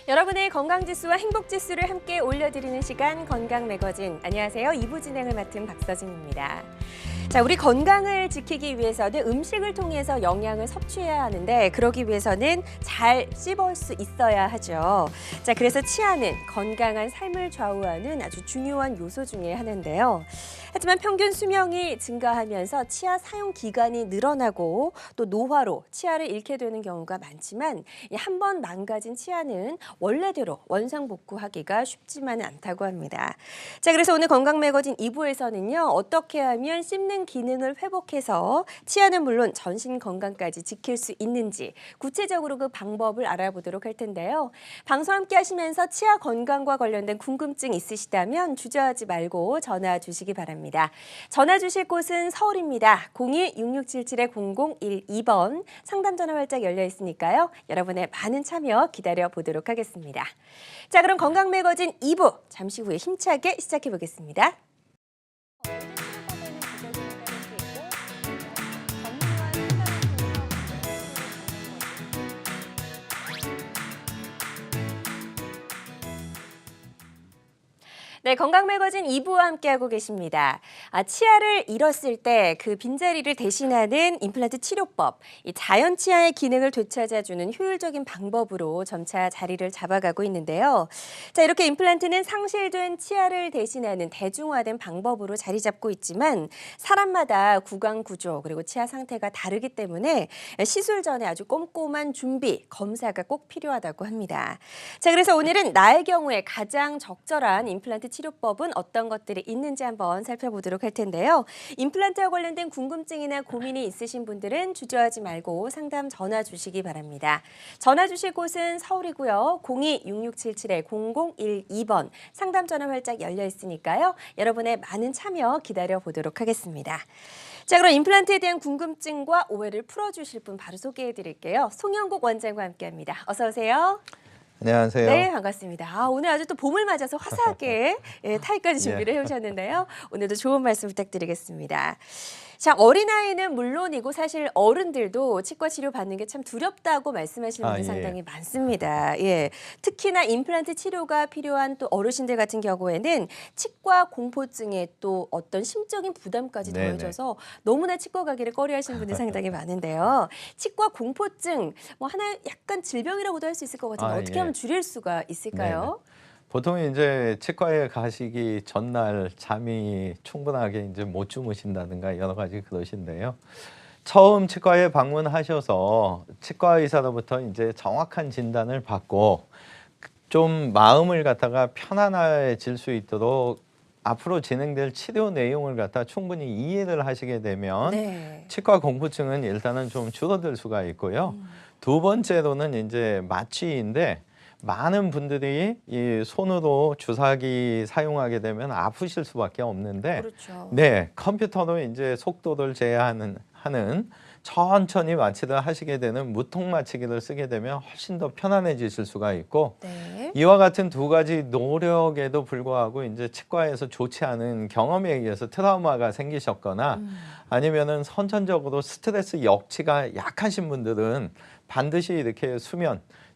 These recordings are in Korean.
여러분의 건강지수와 행복지수를 함께 올려드리는 시간 건강매거진. 안녕하세요. 2부 진행을 맡은 박서진입니다. 자, 우리 건강을 지키기 위해서는 음식을 통해서 영양을 섭취해야 하는데 그러기 위해서는 잘 씹을 수 있어야 하죠. 자, 그래서 치아는 건강한 삶을 좌우하는 아주 중요한 요소 중에 하나인데요. 하지만 평균 수명이 증가하면서 치아 사용 기간이 늘어나고 또 노화로 치아를 잃게 되는 경우가 많지만 한 번 망가진 치아는 원래대로 원상복구하기가 쉽지만은 않다고 합니다. 자, 그래서 오늘 건강매거진 2부에서는요. 어떻게 하면 씹는 기능을 회복해서 치아는 물론 전신 건강까지 지킬 수 있는지 구체적으로 그 방법을 알아보도록 할 텐데요. 방송 함께 하시면서 치아 건강과 관련된 궁금증 있으시다면 주저하지 말고 전화 주시기 바랍니다. 전화 주실 곳은 서울입니다. 02-6677-0012번 상담 전화 활짝 열려 있으니까요. 여러분의 많은 참여 기다려 보도록 하겠습니다. 자, 그럼 건강매거진 2부 잠시 후에 힘차게 시작해 보겠습니다. 네, 건강매거진 2부와 함께하고 계십니다. 치아를 잃었을 때 그 빈자리를 대신하는 임플란트 치료법, 이 자연 치아의 기능을 되찾아주는 효율적인 방법으로 점차 자리를 잡아가고 있는데요. 자, 이렇게 임플란트는 상실된 치아를 대신하는 대중화된 방법으로 자리 잡고 있지만 사람마다 구강 구조 그리고 치아 상태가 다르기 때문에 시술 전에 아주 꼼꼼한 준비, 검사가 꼭 필요하다고 합니다. 자, 그래서 오늘은 나의 경우에 가장 적절한 임플란트 치료법은 어떤 것들이 있는지 한번 살펴보도록 할 텐데요. 임플란트와 관련된 궁금증이나 고민이 있으신 분들은 주저하지 말고 상담 전화 주시기 바랍니다. 전화 주실 곳은 서울이고요. 02-6677-0012번 상담 전화 활짝 열려 있으니까요. 여러분의 많은 참여 기다려 보도록 하겠습니다. 자, 그럼 임플란트에 대한 궁금증과 오해를 풀어주실 분 바로 소개해 드릴게요. 송영국 원장과 함께합니다. 어서 오세요. 안녕하세요. 네, 반갑습니다. 오늘 아주 또 봄을 맞아서 화사하게 타이까지 준비를 해오셨는데요. 오늘도 좋은 말씀 부탁드리겠습니다. 자, 어린아이는 물론이고 사실 어른들도 치과 치료 받는 게 참 두렵다고 말씀하시는 분들 상당히 많습니다. 예, 특히나 임플란트 치료가 필요한 또 어르신들 같은 경우에는 치과 공포증에 또 어떤 심적인 부담까지 더해져서 너무나 치과 가기를 꺼려하시는 분들 상당히 많은데요. 치과 공포증, 뭐 하나 약간 질병이라고도 할 수 있을 것 같은데 어떻게 하면 줄일 수가 있을까요? 보통 이제 치과에 가시기 전날 잠이 충분하게 이제 못 주무신다든가 여러 가지 그러신데요. 처음 치과에 방문하셔서 치과 의사로부터 이제 정확한 진단을 받고 좀 마음을 갖다가 편안해질 수 있도록 앞으로 진행될 치료 내용을 갖다 충분히 이해를 하시게 되면 치과 공포증은 일단은 좀 줄어들 수가 있고요. 두 번째로는 이제 마취인데 많은 분들이 이 손으로 주사기 사용하게 되면 아프실 수밖에 없는데, 네, 컴퓨터로 이제 속도를 제한하는 천천히 마취를 하시게 되는 무통 마취기를 쓰게 되면 훨씬 더 편안해지실 수가 있고, 이와 같은 두 가지 노력에도 불구하고 이제 치과에서 좋지 않은 경험에 의해서 트라우마가 생기셨거나 아니면은 선천적으로 스트레스 역치가 약하신 분들은 반드시 이렇게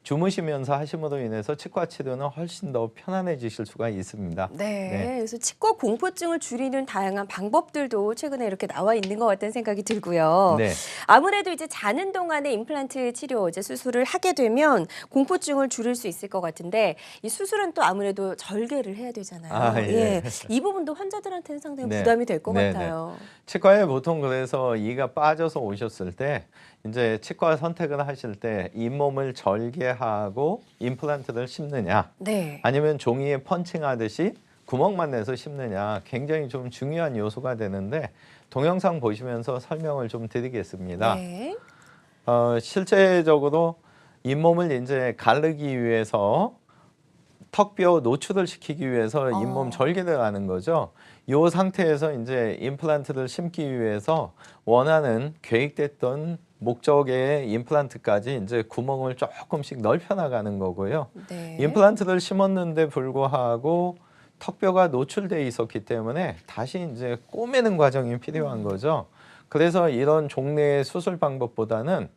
주무시면서 하심으로 인해서 치과 치료는 훨씬 더 편안해지실 수가 있습니다. 그래서 치과 공포증을 줄이는 다양한 방법들도 최근에 이렇게 나와 있는 것 같다는 생각이 들고요. 아무래도 이제 자는 동안에 임플란트 치료, 이제 수술을 하게 되면 공포증을 줄일 수 있을 것 같은데 이 수술은 또 아무래도 절개를 해야 되잖아요. 이 부분도 환자들한테는 상당히 부담이 될 것 같아요. 치과에 보통 그래서 이가 빠져서 오셨을 때 이제 치과 선택을 하실 때 잇몸을 절개하고 임플란트를 심느냐 아니면 종이에 펀칭하듯이 구멍만 내서 심느냐 굉장히 좀 중요한 요소가 되는데 동영상 보시면서 설명을 좀 드리겠습니다. 실제적으로 잇몸을 이제 가르기 위해서 턱뼈 노출을 시키기 위해서 잇몸 절개를 하는 거죠. 이 상태에서 이제 임플란트를 심기 위해서 원하는 계획됐던 목적의 임플란트까지 이제 구멍을 조금씩 넓혀 나가는 거고요. 임플란트를 심었는데 불구하고 턱뼈가 노출돼 있었기 때문에 다시 이제 꼬매는 과정이 필요한 거죠. 그래서 이런 종래의 수술 방법보다는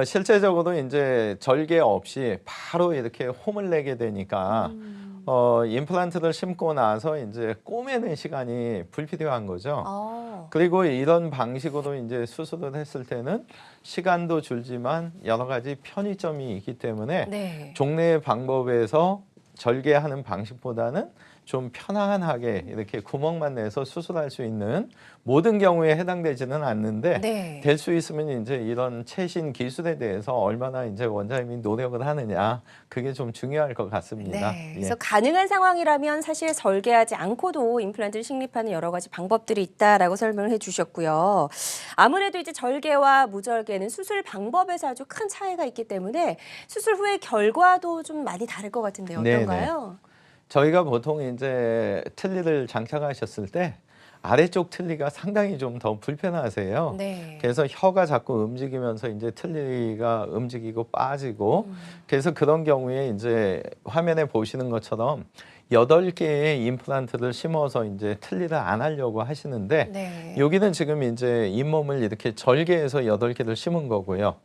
실제적으로 이제 절개 없이 바로 이렇게 홈을 내게 되니까 임플란트를 심고 나서 이제 꼬매는 시간이 불필요한 거죠. 그리고 이런 방식으로 이제 수술을 했을 때는 시간도 줄지만 여러 가지 편의점이 있기 때문에 네. 종래 방법에서 절개하는 방식보다는 좀 편안하게 이렇게 구멍만 내서 수술할 수 있는 모든 경우에 해당되지는 않는데 네. 될 수 있으면 이제 이런 최신 기술에 대해서 얼마나 이제 원장님이 노력을 하느냐 그게 좀 중요할 것 같습니다. 네. 그래서 가능한 상황이라면 사실 절개하지 않고도 임플란트를 식립하는 여러 가지 방법들이 있다라고 설명을 해주셨고요. 아무래도 이제 절개와 무절개는 수술 방법에서 아주 큰 차이가 있기 때문에 수술 후의 결과도 좀 많이 다를 것 같은데 어떤가요? 저희가 보통 이제 틀니를 장착하셨을 때 아래쪽 틀니가 상당히 좀 더 불편하세요. 네. 그래서 혀가 자꾸 움직이면서 이제 틀니가 움직이고 빠지고 그래서 그런 경우에 이제 화면에 보시는 것처럼 8개의 임플란트를 심어서 이제 틀니를 안 하려고 하시는데 네. 여기는 지금 이제 잇몸을 이렇게 절개해서 8개를 심은 거고요.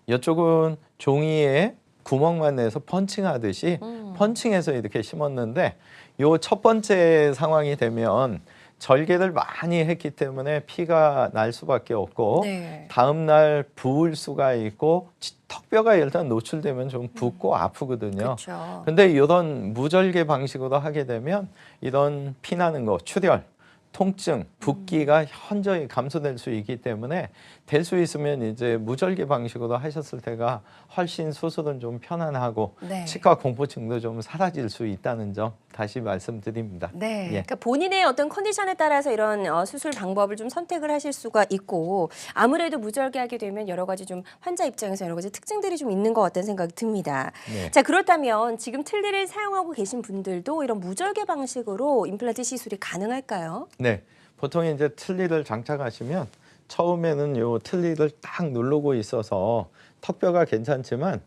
이쪽은 종이에 구멍만 내서 펀칭하듯이 펀칭해서 이렇게 심었는데 요 첫 번째 상황이 되면 절개를 많이 했기 때문에 피가 날 수밖에 없고 네. 다음 날 부을 수가 있고 턱뼈가 일단 노출되면 좀 붓고 아프거든요. 그렇죠. 근데 이런 무절개 방식으로 하게 되면 이런 피 나는 거, 출혈, 통증, 붓기가 현저히 감소될 수 있기 때문에 될 수 있으면 이제 무절개 방식으로 하셨을 때가 훨씬 수술은 좀 편안하고 네. 치과 공포증도 좀 사라질 수 있다는 점 다시 말씀드립니다. 네. 예. 그러니까 본인의 어떤 컨디션에 따라서 이런 수술 방법을 좀 선택을 하실 수가 있고 아무래도 무절개하게 되면 여러 가지 좀 환자 입장에서 여러 가지 특징들이 좀 있는 것 같다는 생각이 듭니다. 네. 자, 그렇다면 지금 틀니를 사용하고 계신 분들도 이런 무절개 방식으로 임플란트 시술이 가능할까요? 네. 보통 이제 틀니를 장착하시면 처음에는 요 틀니를 딱 누르고 있어서 턱뼈가 괜찮지만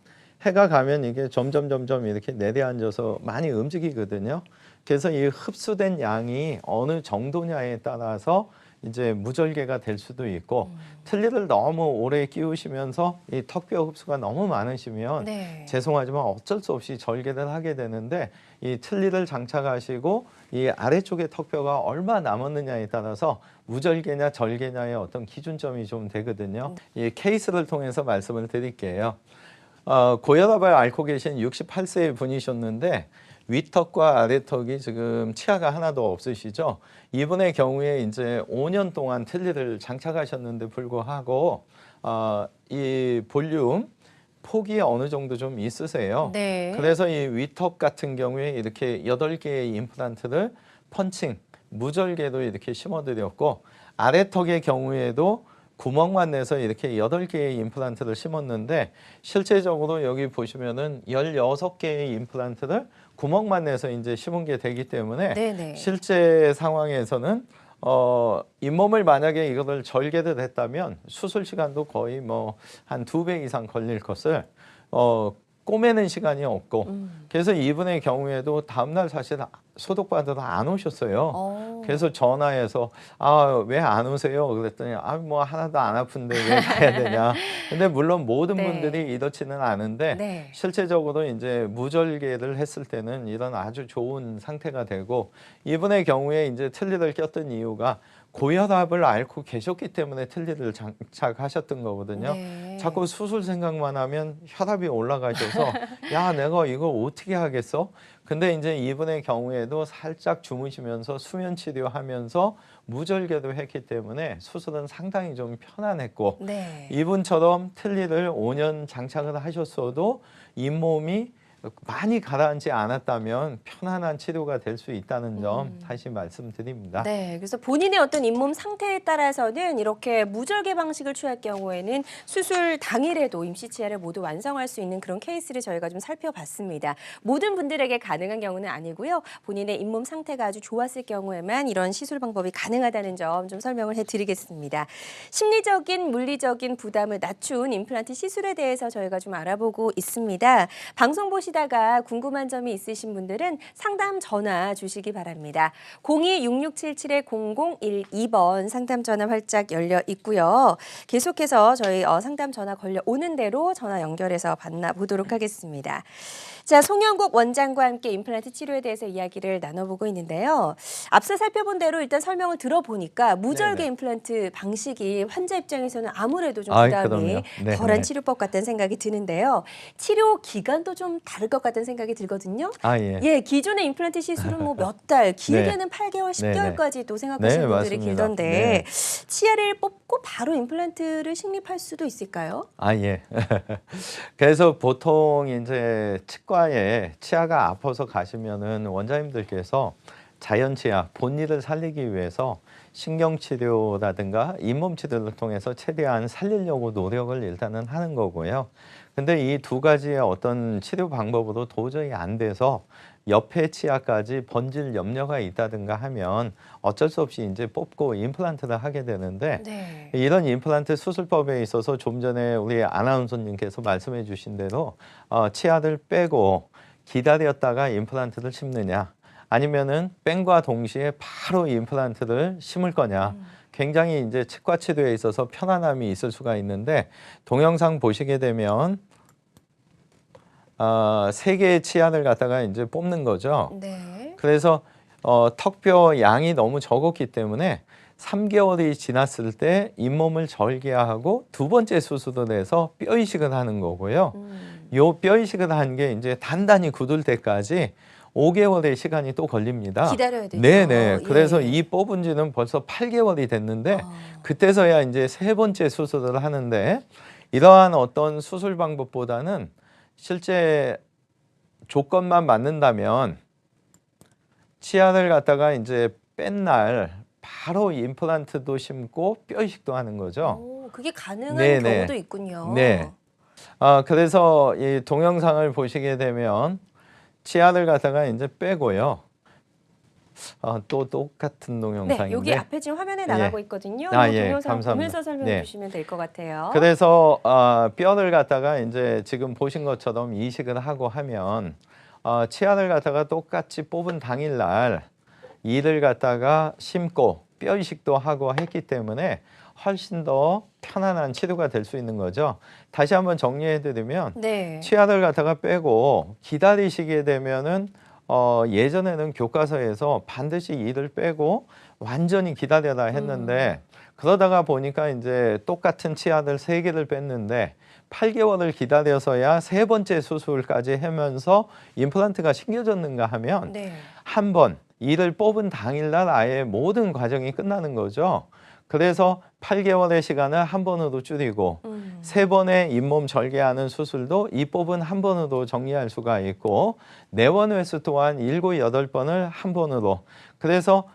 해가 가면 이게 점점 이렇게 내려앉아서 많이 움직이거든요. 그래서 이 흡수된 양이 어느 정도냐에 따라서 이제 무절개가 될 수도 있고 틀니를 너무 오래 끼우시면서 이 턱뼈 흡수가 너무 많으시면 네. 죄송하지만 어쩔 수 없이 절개를 하게 되는데 이 틀니를 장착하시고 이 아래쪽에 턱뼈가 얼마 남았느냐에 따라서 무절개냐 절개냐의 어떤 기준점이 좀 되거든요. 이 케이스를 통해서 말씀을 드릴게요. 고혈압을 앓고 계신 68세의 분이셨는데 윗턱과 아래턱이 지금 치아가 하나도 없으시죠. 이분의 경우에 이제 5년 동안 틀니를 장착하셨는데 불구하고 이 볼륨 폭이 어느 정도 좀 있으세요. 네. 그래서 이 윗턱 같은 경우에 이렇게 8개의 임플란트를 펀칭, 무절개로 이렇게 심어드렸고 아래턱의 경우에도 구멍만 내서 이렇게 8개의 임플란트를 심었는데 실제적으로 여기 보시면은 16개의 임플란트를 구멍만 내서 이제 심은 게 되기 때문에 네네. 실제 상황에서는 잇몸을 만약에 이거를 절개를 했다면 수술 시간도 거의 뭐 한 2배 이상 걸릴 것을 꼬매는 시간이 없고 그래서 이분의 경우에도 다음날 사실 소독받으러 안 오셨어요. 그래서 전화해서 왜 안 오세요? 그랬더니 뭐 하나도 안 아픈데 왜 가야 되냐. 근데 물론 모든 네. 분들이 이렇지는 않은데 네. 실제적으로 이제 무절개를 했을 때는 이런 아주 좋은 상태가 되고 이분의 경우에 이제 틀니를 꼈던 이유가 고혈압을 앓고 계셨기 때문에 틀니를 장착하셨던 거거든요. 네. 자꾸 수술 생각만 하면 혈압이 올라가셔서 야 내가 이걸 어떻게 하겠어? 근데 이제 이분의 경우에도 살짝 주무시면서 수면 치료하면서 무절개도 했기 때문에 수술은 상당히 좀 편안했고 네. 이분처럼 틀니를 5년 장착을 하셨어도 잇몸이 많이 가라앉지 않았다면 편안한 치료가 될 수 있다는 점 다시 말씀드립니다. 네, 그래서 본인의 어떤 잇몸 상태에 따라서는 이렇게 무절개 방식을 취할 경우에는 수술 당일에도 임시 치아를 모두 완성할 수 있는 그런 케이스를 저희가 좀 살펴봤습니다. 모든 분들에게 가능한 경우는 아니고요. 본인의 잇몸 상태가 아주 좋았을 경우에만 이런 시술 방법이 가능하다는 점 좀 설명을 해드리겠습니다. 심리적인, 물리적인 부담을 낮춘 임플란트 시술에 대해서 저희가 좀 알아보고 있습니다. 방송 보시 들으시다가 궁금한 점이 있으신 분들은 상담 전화 주시기 바랍니다. 02-6677-0012번 상담 전화 활짝 열려 있고요. 계속해서 저희 상담 전화 걸려 오는 대로 전화 연결해서 만나보도록 하겠습니다. 자, 송영국 원장과 함께 임플란트 치료에 대해서 이야기를 나눠보고 있는데요. 앞서 살펴본 대로 일단 설명을 들어보니까 무절개 네네. 임플란트 방식이 환자 입장에서는 아무래도 좀 아이, 부담이 그럼요. 네네. 덜한 치료법 같다는 생각이 드는데요. 치료 기간도 좀 다를 것 같다는 생각이 들거든요. 아, 예. 예, 기존의 임플란트 시술은 뭐 몇 달, 길게는 8개월, 10개월까지도 생각하시는 네, 분들이 맞습니다. 길던데 네. 치아를 뽑고 바로 임플란트를 식립할 수도 있을까요? 아, 예. 그래서 보통 이제 치과에 치아가 아파서 가시면은 원장님들께서 자연 치아, 본일을 살리기 위해서 신경치료라든가 잇몸치료를 통해서 최대한 살리려고 노력을 일단은 하는 거고요. 근데 이 두 가지의 어떤 치료 방법으로 도저히 안 돼서 옆에 치아까지 번질 염려가 있다든가 하면 어쩔 수 없이 이제 뽑고 임플란트를 하게 되는데 네. 이런 임플란트 수술법에 있어서 좀 전에 우리 아나운서님께서 말씀해 주신 대로 치아를 빼고 기다렸다가 임플란트를 심느냐 아니면은 뺀과 동시에 바로 임플란트를 심을 거냐 굉장히 이제 치과 치료에 있어서 편안함이 있을 수가 있는데 동영상 보시게 되면 3개의 치아를 갖다가 이제 뽑는 거죠. 네. 그래서 턱뼈 양이 너무 적었기 때문에 3개월이 지났을 때 잇몸을 절개하고 두 번째 수술을 해서 뼈 이식을 하는 거고요. 요 뼈 이식을 한 게 이제 단단히 굳을 때까지 5개월의 시간이 또 걸립니다. 기다려야 되죠. 네네. 그래서 예. 이 뽑은 지는 벌써 8개월이 됐는데 아. 그때서야 이제 세 번째 수술을 하는데 이러한 어떤 수술 방법보다는 실제 조건만 맞는다면 치아를 갖다가 이제 뺀 날 바로 임플란트도 심고 뼈 이식도 하는 거죠. 오, 그게 가능한 네네. 경우도 있군요. 네. 그래서 이 동영상을 보시게 되면 치아를 갖다가 이제 빼고요. 또 똑같은 네, 동영상인데. 여기 앞에 지금 화면에 나가고 있거든요. 예, 동영상 감사합니다. 보면서 설명해 네. 주시면 될 것 같아요. 그래서 뼈를 갖다가 이제 지금 보신 것처럼 이식을 하고 하면 치아를 갖다가 똑같이 뽑은 당일날 이를 갖다가 심고 뼈 이식도 하고 했기 때문에 훨씬 더 편안한 치료가 될 수 있는 거죠. 다시 한번 정리해드리면 네. 치아를 갖다가 빼고 기다리시게 되면은 예전에는 교과서에서 반드시 이를 빼고 완전히 기다려라 했는데 그러다가 보니까 이제 똑같은 치아들 3개를 뺐는데 8개월을 기다려서야 세 번째 수술까지 하면서 임플란트가 신겨졌는가 하면 네. 한 번 이를 뽑은 당일날 아예 모든 과정이 끝나는 거죠. 그래서 8개월의 시간을 한 번으로 줄이고 3번의 잇몸 절개하는 수술도 이 뽑은 한 번으로 정리할 수가 있고 내원 회수 또한 7, 8번을 한 번으로 그래서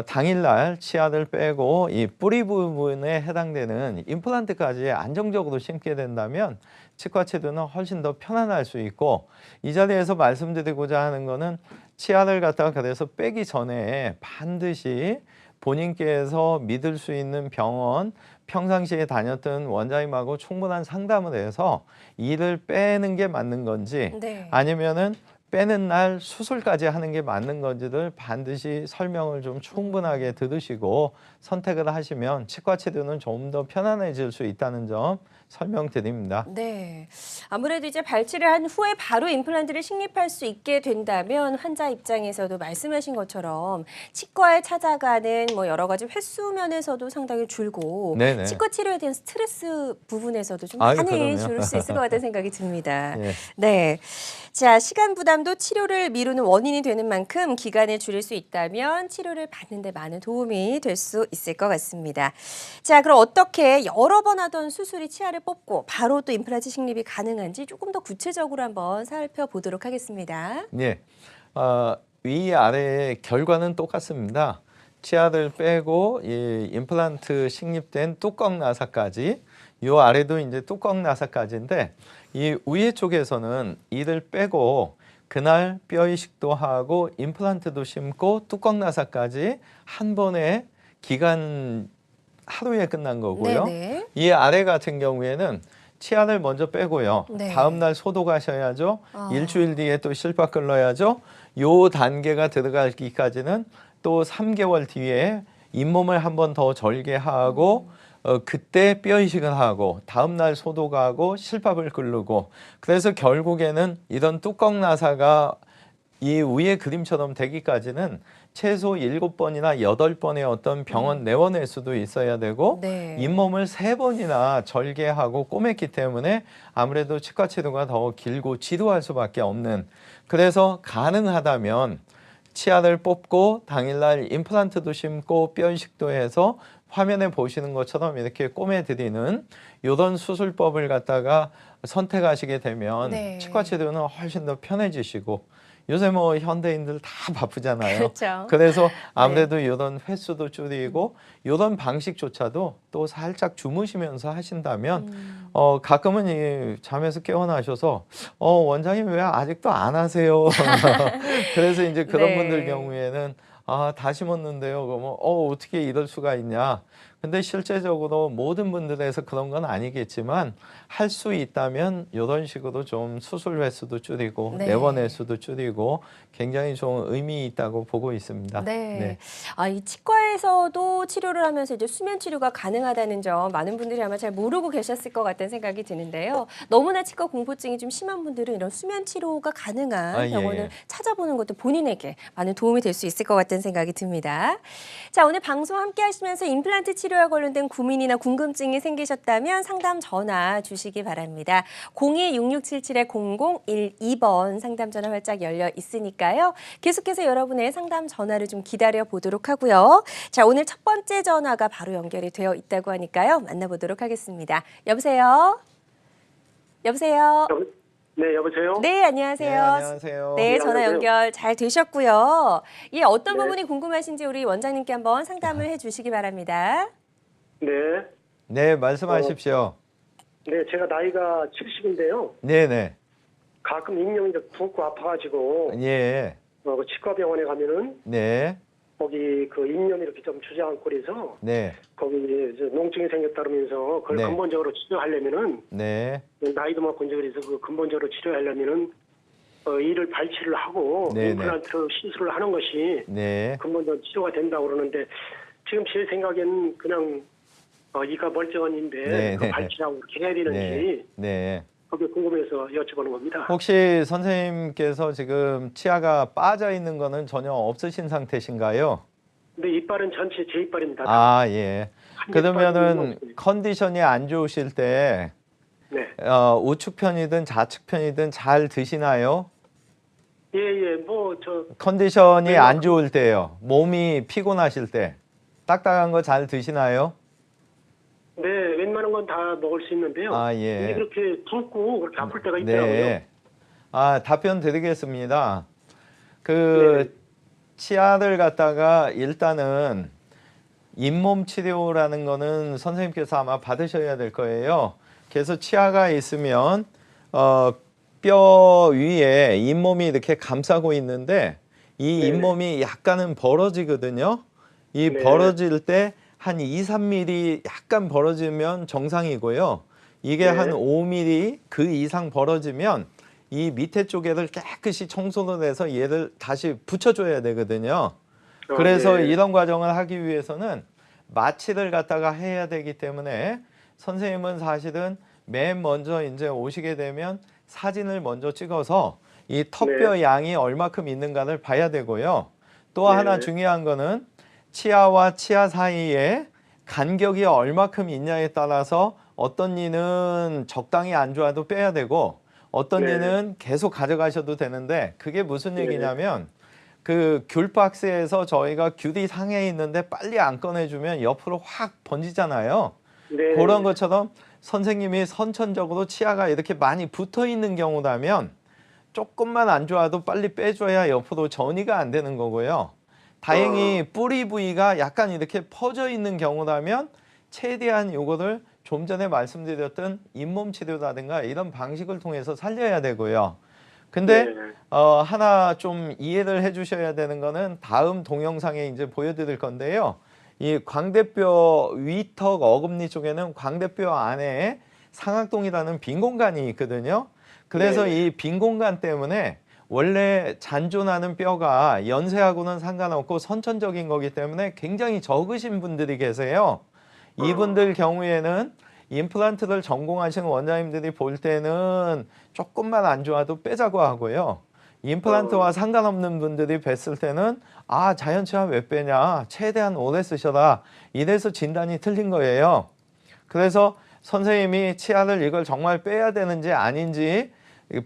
당일날 치아를 빼고 이 뿌리 부분에 해당되는 임플란트까지 안정적으로 심게 된다면 치과 치료는 훨씬 더 편안할 수 있고 이 자리에서 말씀드리고자 하는 거는 치아를 갖다가 그래서 빼기 전에 반드시 본인께서 믿을 수 있는 병원 평상시에 다녔던 원장님하고 충분한 상담을 해서 이를 빼는 게 맞는 건지 네. 아니면은 빼는 날 수술까지 하는 게 맞는 건지를 반드시 설명을 좀 충분하게 들으시고 선택을 하시면 치과 치료는 좀 더 편안해질 수 있다는 점 설명드립니다. 네. 아무래도 이제 발치를 한 후에 바로 임플란트를 식립할 수 있게 된다면 환자 입장에서도 말씀하신 것처럼 치과에 찾아가는 뭐 여러 가지 횟수 면에서도 상당히 줄고 네네. 치과 치료에 대한 스트레스 부분에서도 좀 아유, 많이 그럼요. 줄 수 있을 것 같다는 생각이 듭니다. 예. 네. 자, 시간 부담도 치료를 미루는 원인이 되는 만큼 기간을 줄일 수 있다면 치료를 받는 데 많은 도움이 될 수 있을 것 같습니다. 자, 그럼 어떻게 여러 번 하던 수술이 치아를 뽑고 바로 또 임플란트 식립이 가능한지 조금 더 구체적으로 한번 살펴보도록 하겠습니다. 예. 위아래의 결과는 똑같습니다. 치아를 빼고 이 임플란트 식립된 뚜껑 나사까지 이 아래도 이제 뚜껑 나사까지인데 이 위에 쪽에서는 이를 빼고 그날 뼈 이식도 하고 임플란트도 심고 뚜껑 나사까지 한 번에 기간 하루에 끝난 거고요. 네네. 이 아래 같은 경우에는 치아를 먼저 빼고요. 네. 다음 날 소독하셔야죠. 아. 일주일 뒤에 또 실밥 끌러야죠. 요 단계가 들어가기까지는 또 3개월 뒤에 잇몸을 한 번 더 절개하고 그때 뼈 이식을 하고 다음 날 소독하고 실밥을 끓이고 그래서 결국에는 이런 뚜껑 나사가 이 위의 그림처럼 되기까지는 최소 7번이나 8번의 어떤 병원 내원일 수도 있어야 되고 네. 잇몸을 3번이나 절개하고 꼬맸기 때문에 아무래도 치과 치료가 더 길고 지루할 수밖에 없는, 그래서 가능하다면 치아를 뽑고 당일날 임플란트도 심고 뼈 이식도 해서 화면에 보시는 것처럼 이렇게 꼬매드리는 이런 수술법을 갖다가 선택하시게 되면 네. 치과 치료는 훨씬 더 편해지시고, 요새 뭐 현대인들 다 바쁘잖아요. 그렇죠. 그래서 아무래도 이런 횟수도 줄이고 이런 방식조차도 또 살짝 주무시면서 하신다면 가끔은 이 잠에서 깨어나셔서 원장님 왜 아직도 안 하세요? 그래서 이제 그런 네. 분들 경우에는 다 심었는데요. 그러면 어떻게 이럴 수가 있냐? 근데 실제적으로 모든 분들에서 그런 건 아니겠지만 할 수 있다면 이런 식으로 좀 수술 횟수도 줄이고 네. 내원 횟수도 줄이고 굉장히 좀 의미 있다고 보고 있습니다. 네. 이 치과에서도 치료를 하면서 이제 수면 치료가 가능하다는 점 많은 분들이 아마 잘 모르고 계셨을 것 같다는 생각이 드는데요. 너무나 치과 공포증이 좀 심한 분들은 이런 수면 치료가 가능한 예. 병원을 찾아보는 것도 본인에게 많은 도움이 될 수 있을 것 같다는 생각이 듭니다. 자, 오늘 방송 함께 하시면서 임플란트 치료와 관련된 고민이나 궁금증이 생기셨다면 상담 전화 주시기 바랍니다. 02-6677-0012번 상담 전화 활짝 열려 있으니까요. 계속해서 여러분의 상담 전화를 좀 기다려 보도록 하고요. 자, 오늘 첫 번째 전화가 바로 연결이 되어 있다고 하니까요. 만나보도록 하겠습니다. 여보세요? 여보세요? 네, 여보세요? 네, 안녕하세요. 네, 안녕하세요. 네, 네, 전화 안녕하세요. 연결 잘 되셨고요. 예, 어떤 네. 부분이 궁금하신지 우리 원장님께 한번 상담을 해주시기 바랍니다. 네. 네, 말씀하십시오. 네, 제가 나이가 70인데요. 네네. 가끔 인명이 붓고 아파가지고, 예. 그 치과병원에 가면은, 네. 거기 그 인명이 이렇게 좀 주저앉고 그래서, 네. 거기 이제 농증이 생겼다 그러면서, 그걸 네. 근본적으로 치료하려면은, 네. 나이도 많고 이제 그래서 그 근본적으로 치료하려면은, 이를 발치를 하고, 네네. 임플란트 시술을 하는 것이 네. 근본적으로 치료가 된다고 그러는데, 지금 제 생각엔 그냥, 이가 멀쩡한인데, 네, 그 네. 발치하고 그렇게 해야 되는지, 네. 네. 그게 궁금해서 여쭤보는 겁니다. 혹시 선생님께서 지금 치아가 빠져 있는 거는 전혀 없으신 상태신가요? 근데 이빨은 전체 제 이빨입니다. 아, 예. 한 이빨은 그러면은 없어요. 컨디션이 안 좋으실 때 네. 우측편이든 좌측편이든 잘 드시나요? 예, 컨디션이 네. 안 좋을 때요. 몸이 피곤하실 때 딱딱한 거 잘 드시나요? 네, 웬만한 건 다 먹을 수 있는데요. 아, 예. 근데 그렇게 붓고 그렇게 아플 때가 있더라고요. 네. 답변 드리겠습니다. 그 네. 치아를 갖다가 일단은 잇몸 치료라는 거는 선생님께서 아마 받으셔야 될 거예요. 그래서 치아가 있으면 뼈 위에 잇몸이 이렇게 감싸고 있는데 이 네네. 잇몸이 약간은 벌어지거든요. 이 네. 벌어질 때 한 2, 3mm 약간 벌어지면 정상이고요. 이게 네. 한 5mm 그 이상 벌어지면 이 밑에 쪽에를 깨끗이 청소를 해서 얘를 다시 붙여줘야 되거든요. 그래서 네. 이런 과정을 하기 위해서는 마취를 갖다가 해야 되기 때문에 선생님은 사실은 맨 먼저 이제 오시게 되면 사진을 먼저 찍어서 이 턱뼈 양이 얼마큼 있는가를 봐야 되고요. 또 네. 하나 중요한 거는 치아와 치아 사이에 간격이 얼마큼 있냐에 따라서 어떤 이는 적당히 안 좋아도 빼야 되고 어떤 네. 이는 계속 가져가셔도 되는데, 그게 무슨 네. 얘기냐면 그 귤박스에서 저희가 귤이 상해 있는데 빨리 안 꺼내주면 옆으로 확 번지잖아요. 네. 그런 것처럼 선생님이 선천적으로 치아가 이렇게 많이 붙어 있는 경우라면 조금만 안 좋아도 빨리 빼줘야 옆으로 전이가 안 되는 거고요. 다행히 뿌리 부위가 약간 이렇게 퍼져 있는 경우라면 최대한 요거를 좀 전에 말씀드렸던 잇몸 치료라든가 이런 방식을 통해서 살려야 되고요. 근데 네. 하나 좀 이해를 해주셔야 되는 거는 다음 동영상에 이제 보여드릴 건데요. 이 광대뼈 위턱 어금니 쪽에는 광대뼈 안에 상악동이라는 빈 공간이 있거든요. 그래서 네네. 이 빈 공간 때문에 원래 잔존하는 뼈가 연세하고는 상관없고 선천적인 거기 때문에 굉장히 적으신 분들이 계세요. 이분들 경우에는 임플란트를 전공하시는 원장님들이 볼 때는 조금만 안 좋아도 빼자고 하고요. 임플란트와 상관없는 분들이 뵀을 때는 아, 자연치아 왜 빼냐, 최대한 오래 쓰셔라, 이래서 진단이 틀린 거예요. 그래서 선생님이 치아를 이걸 정말 빼야 되는지 아닌지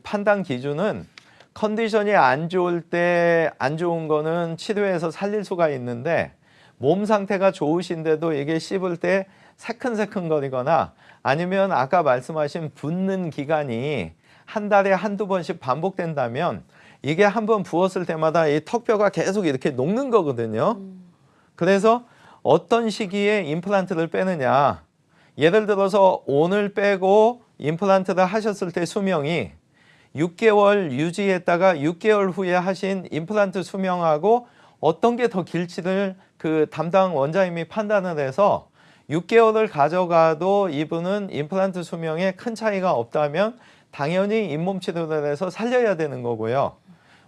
판단 기준은 컨디션이 안 좋을 때 안 좋은 거는 치료해서 살릴 수가 있는데, 몸 상태가 좋으신데도 이게 씹을 때 새큰새큰거리거나 아니면 아까 말씀하신 붓는 기간이 한 달에 한두 번씩 반복된다면 이게 한번 부었을 때마다 이 턱뼈가 계속 이렇게 녹는 거거든요. 그래서 어떤 시기에 임플란트를 빼느냐, 예를 들어서 오늘 빼고 임플란트를 하셨을 때 수명이 6개월 유지했다가 6개월 후에 하신 임플란트 수명하고 어떤 게 더 길지를 그 담당 원장님이 판단을 해서 6개월을 가져가도 이분은 임플란트 수명에 큰 차이가 없다면 당연히 잇몸 치료를 해서 살려야 되는 거고요.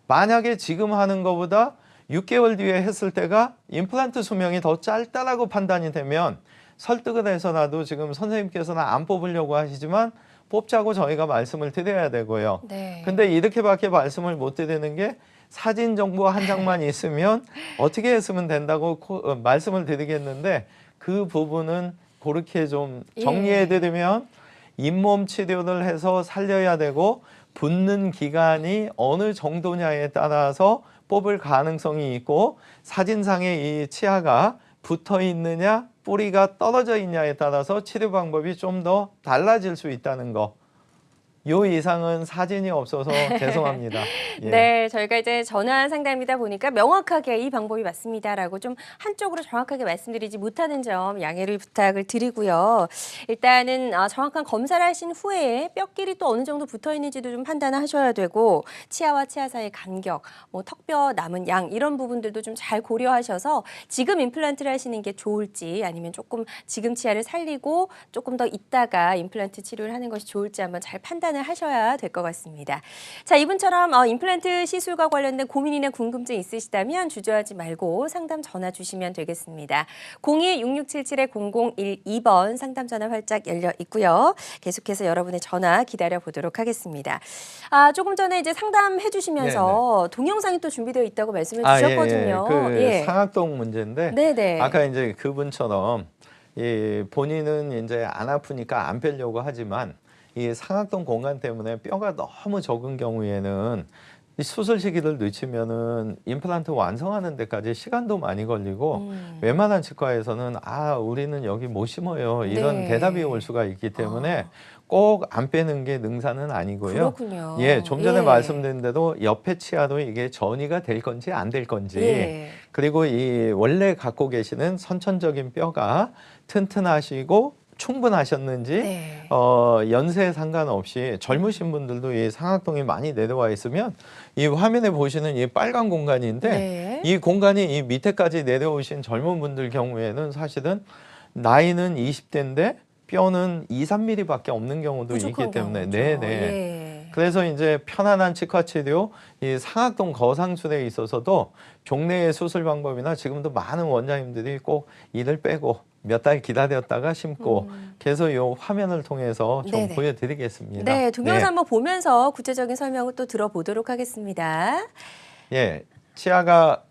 만약에 지금 하는 것보다 6개월 뒤에 했을 때가 임플란트 수명이 더 짧다라고 판단이 되면 설득을 해서라도 지금 선생님께서는 안 뽑으려고 하시지만 뽑자고 저희가 말씀을 드려야 되고요. 네. 근데 이렇게밖에 말씀을 못 드리는 게 사진 정보 한 장만 있으면 어떻게 했으면 된다고 말씀을 드리겠는데, 그 부분은 그렇게 좀 정리해 드리면 잇몸 치료를 해서 살려야 되고 붓는 기간이 어느 정도냐에 따라서 뽑을 가능성이 있고, 사진상에 이 치아가 붙어 있느냐 뿌리가 떨어져 있냐에 따라서 치료 방법이 좀 더 달라질 수 있다는 거. 요 이상은 사진이 없어서 죄송합니다. 예. 네, 저희가 이제 전화 상담이다 보니까 명확하게 이 방법이 맞습니다라고 좀 한쪽으로 정확하게 말씀드리지 못하는 점 양해를 부탁을 드리고요. 일단은 정확한 검사를 하신 후에 뼈끼리 또 어느 정도 붙어 있는지도 좀 판단을 하셔야 되고, 치아와 치아 사이의 간격, 뭐 턱뼈 남은 양 이런 부분들도 좀 잘 고려하셔서 지금 임플란트를 하시는 게 좋을지, 아니면 조금 지금 치아를 살리고 조금 더 있다가 임플란트 치료를 하는 것이 좋을지 한번 잘 판단을 하셔야 될 것 같습니다. 자, 이분처럼 임플란트 시술과 관련된 고민이나 궁금증 있으시다면 주저하지 말고 상담 전화 주시면 되겠습니다. 02-6677-0012번 상담 전화 활짝 열려 있고요. 계속해서 여러분의 전화 기다려 보도록 하겠습니다. 조금 전에 이제 상담해 주시면서 동영상이 또 준비되어 있다고 말씀해 주셨거든요. 그 상악동 문제인데, 네네. 아까 이제 그분처럼 본인은 이제 안 아프니까 안 빼려고 하지만 이 상악동 공간 때문에 뼈가 너무 적은 경우에는 이 수술 시기를 늦추면은 임플란트 완성하는 데까지 시간도 많이 걸리고 웬만한 치과에서는 우리는 여기 못 심어요, 이런 대답이 올 수가 있기 때문에 꼭 안 빼는 게 능사는 아니고요. 그렇군요. 예, 좀 전에 말씀드린 대로 옆에 치아도 이게 전이가 될 건지 안 될 건지, 그리고 이 원래 갖고 계시는 선천적인 뼈가 튼튼하시고 충분하셨는지, 연세에 상관없이 젊으신 분들도 이 상악동이 많이 내려와 있으면 이 화면에 보시는 이 빨간 공간인데 이 공간이 이 밑에까지 내려오신 젊은 분들 경우에는 사실은 나이는 20대인데 뼈는 2-3mm밖에 없는 경우도 있기 때문에 그래서 이제 편안한 치과 치료, 이 상악동 거상술에 있어서도 종래의 수술 방법이나 지금도 많은 원장님들이 꼭 이를 빼고 몇 달 기다렸다가 심고, 그래서 이 화면을 통해서 좀 보여드리겠습니다. 네, 동영상 한번 보면서 구체적인 설명을 또 들어보도록 하겠습니다. 예, 치아가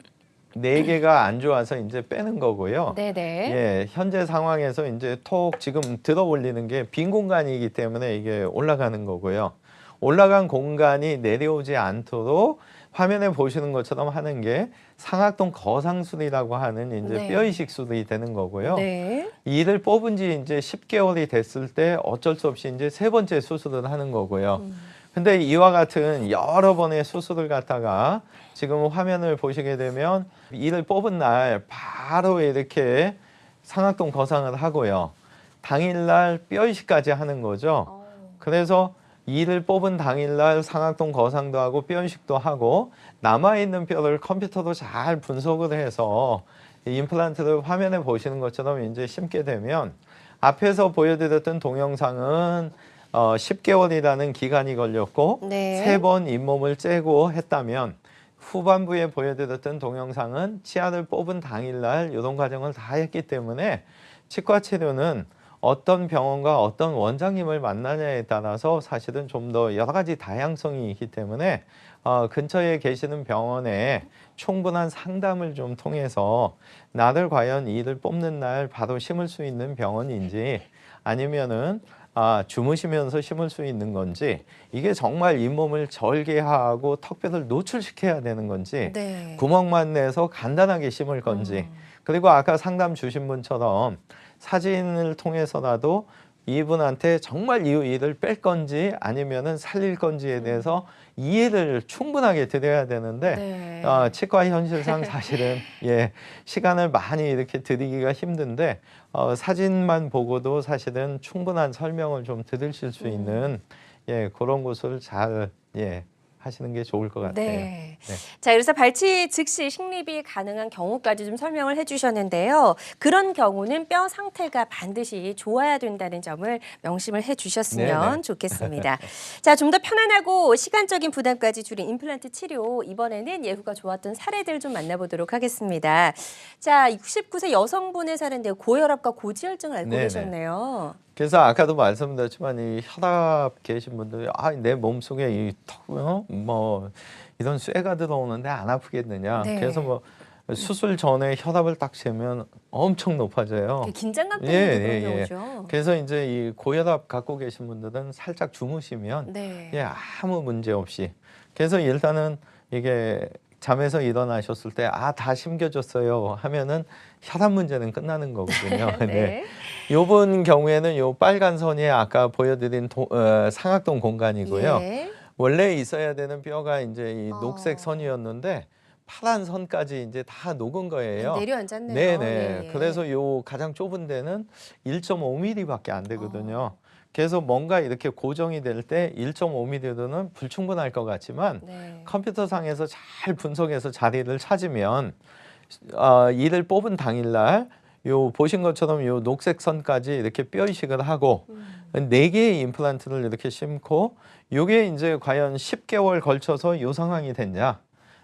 4개가 안 좋아서 이제 빼는 거고요. 예, 현재 상황에서 이제 톡 지금 들어 올리는 게 빈 공간이기 때문에 이게 올라가는 거고요. 올라간 공간이 내려오지 않도록 화면에 보시는 것처럼 하는 게 상악동 거상술이라고 하는 이제 뼈 이식술이 되는 거고요. 이를 뽑은 지 이제 10개월이 됐을 때 어쩔 수 없이 이제 3번째 수술을 하는 거고요. 근데 이와 같은 여러 번의 수술을 갖다가 지금 화면을 보시게 되면 이를 뽑은 날 바로 이렇게 상악동 거상을 하고요. 당일날 뼈 이식까지 하는 거죠. 그래서 이를 뽑은 당일날 상악동 거상도 하고 뼈 이식도 하고, 남아있는 뼈를 컴퓨터로 잘 분석을 해서 임플란트를 화면에 보시는 것처럼 이제 심게 되면 앞에서 보여드렸던 동영상은 10개월이라는 기간이 걸렸고 네. 3번 잇몸을 째고 했다면 후반부에 보여드렸던 동영상은 치아를 뽑은 당일날 이런 과정을 다 했기 때문에 치과 치료는 어떤 병원과 어떤 원장님을 만나냐에 따라서 사실은 좀 더 여러 가지 다양성이 있기 때문에 근처에 계시는 병원에 충분한 상담을 좀 통해서 나를 과연 이를 뽑는 날 바로 심을 수 있는 병원인지 아니면은 주무시면서 심을 수 있는 건지 이게 정말 잇몸을 절개하고 턱뼈를 노출시켜야 되는 건지 네. 구멍만 내서 간단하게 심을 건지 그리고 아까 상담 주신 분처럼 사진을 통해서라도 이분한테 정말 이 이를 뺄 건지 아니면은 살릴 건지에 대해서 이해를 충분하게 드려야 되는데 네. 치과 현실상 사실은 시간을 많이 이렇게 드리기가 힘든데 사진만 보고도 사실은 충분한 설명을 좀 들으실 수 있는 그런 곳을 잘 하시는 게 좋을 것 같아요. 네. 네. 자, 그래서 발치 즉시 식립이 가능한 경우까지 좀 설명을 해주셨는데요. 그런 경우는 뼈 상태가 반드시 좋아야 된다는 점을 명심을 해주셨으면 네네. 좋겠습니다. 자, 좀 더 편안하고 시간적인 부담까지 줄인 임플란트 치료, 이번에는 예후가 좋았던 사례들 좀 만나보도록 하겠습니다. 자, 69세 여성분의 사례인데요. 고혈압과 고지혈증을 앓고 네네. 계셨네요. 그래서 아까도 말씀드렸지만 이 혈압 계신 분들이 내 몸속에 이 뭐 이런 쇠가 들어오는데 안 아프겠느냐. 네. 그래서 뭐 수술 전에 혈압을 딱 재면 엄청 높아져요. 긴장감 때문에 그런 예. 경우죠. 그래서 이제 이 고혈압 갖고 계신 분들은 살짝 주무시면 네. 아무 문제 없이. 그래서 일단은 이게 잠에서 일어나셨을 때 다 심겨졌어요 하면은 혈압 문제는 끝나는 거거든요. 네. 요번 경우에는 요 빨간 선이 아까 보여드린 상악동 공간이고요. 예. 원래 있어야 되는 뼈가 이제 이 녹색 선이었는데 파란 선까지 이제 다 녹은 거예요. 내려앉았네요. 네네. 예. 그래서 요 가장 좁은 데는 1.5mm밖에 안 되거든요. 그래서 뭔가 이렇게 고정이 될 때 1.5mm로는 불충분할 것 같지만 네. 컴퓨터상에서 잘 분석해서 자리를 찾으면 이를 뽑은 당일날 요 보신 것처럼 요 녹색 선까지 이렇게 뼈 이식을 하고 4개의 임플란트를 이렇게 심고 요게 이제 과연 10개월 걸쳐서 요 상황이 됐냐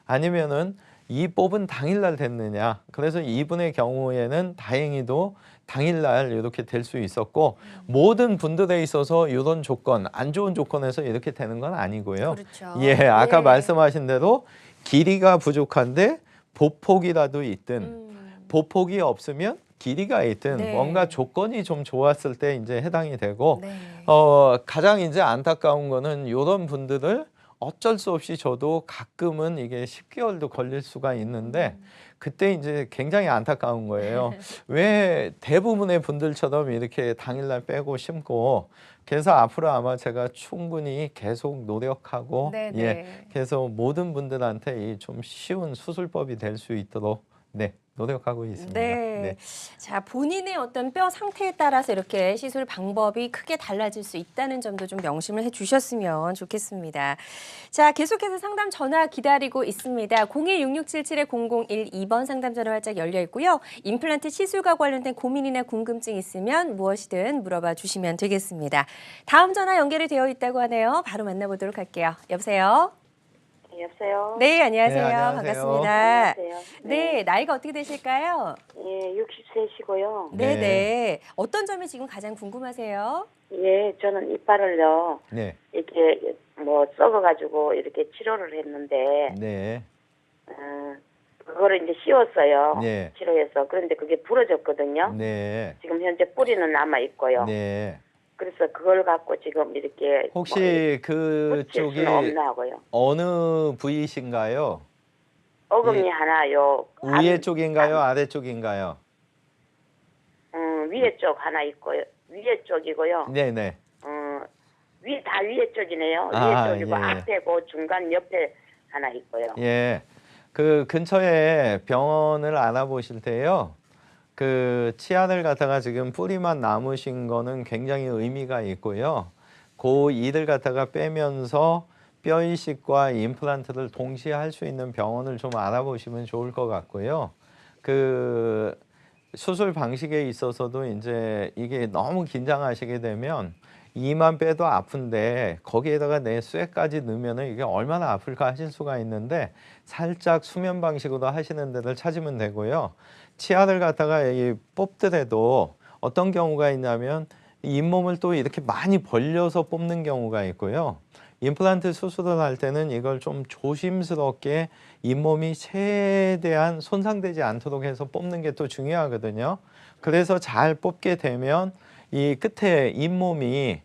아니면은 이 뽑은 당일날 됐느냐. 그래서 이분의 경우에는 다행히도 당일날 이렇게 될 수 있었고 모든 분들에 있어서 이런 조건, 안 좋은 조건에서 이렇게 되는 건 아니고요. 그렇죠. 아까 예. 말씀하신 대로 길이가 부족한데 보폭이라도 있든 보폭이 없으면 길이가 있든 네. 뭔가 조건이 좀 좋았을 때 이제 해당이 되고 네. 가장 이제 안타까운 거는 이런 분들을 어쩔 수 없이 저도 가끔은 이게 10개월도 걸릴 수가 있는데 그때 이제 굉장히 안타까운 거예요. 왜 대부분의 분들처럼 이렇게 당일날 빼고 심고 그래서 앞으로 아마 제가 충분히 계속 노력하고 네네. 그래서 모든 분들한테 이 좀 쉬운 수술법이 될 수 있도록 노력하고 있습니다. 네. 자, 본인의 어떤 뼈 상태에 따라서 이렇게 시술 방법이 크게 달라질 수 있다는 점도 좀 명심을 해주셨으면 좋겠습니다. 자, 계속해서 상담 전화 기다리고 있습니다. 016677-0012번 상담 전화 활짝 열려 있고요. 임플란트 시술과 관련된 고민이나 궁금증 있으면 무엇이든 물어봐 주시면 되겠습니다. 다음 전화 연결이 되어 있다고 하네요. 바로 만나보도록 할게요. 여보세요? 여보세요? 네, 안녕하세요. 네, 안녕하세요. 반갑습니다. 안녕하세요. 네, 나이가 어떻게 되실까요? 예, 60세시고요. 네, 네. 네. 어떤 점이 지금 가장 궁금하세요? 예, 저는 이빨을요, 네. 이렇게 뭐 썩어가지고 이렇게 치료를 했는데, 네. 그거를 이제 씌웠어요. 네. 치료해서. 그런데 그게 부러졌거든요. 네. 지금 현재 뿌리는 남아있고요. 네. 그래서 그걸 갖고 지금 이렇게. 혹시 붙일 그쪽이 수는 없나 하고요. 어느 부위신가요? 어금니 예. 하나요. 위에 쪽인가요? 아래 쪽인가요? 위에 쪽 하나 있고요. 위에 쪽이고요. 네네. 다 위에 쪽이네요. 아, 위에 쪽이고 예. 앞에고 중간 옆에 하나 있고요. 예. 그 근처에 병원을 알아보실 때요. 그 치아를 갖다가 지금 뿌리만 남으신 거는 굉장히 의미가 있고요. 그 이를 갖다가 빼면서 뼈 이식과 임플란트를 동시에 할 수 있는 병원을 좀 알아보시면 좋을 것 같고요. 그 수술 방식에 있어서도 이제 이게 너무 긴장하시게 되면 이만 빼도 아픈데 거기에다가 내 쇠까지 넣으면은 이게 얼마나 아플까 하실 수가 있는데 살짝 수면 방식으로 하시는 데를 찾으면 되고요. 치아를 갖다가 이 뽑더라도 어떤 경우가 있냐면 잇몸을 또 이렇게 많이 벌려서 뽑는 경우가 있고요. 임플란트 수술을 할 때는 이걸 좀 조심스럽게 잇몸이 최대한 손상되지 않도록 해서 뽑는 게 또 중요하거든요. 그래서 잘 뽑게 되면 이 끝에 잇몸이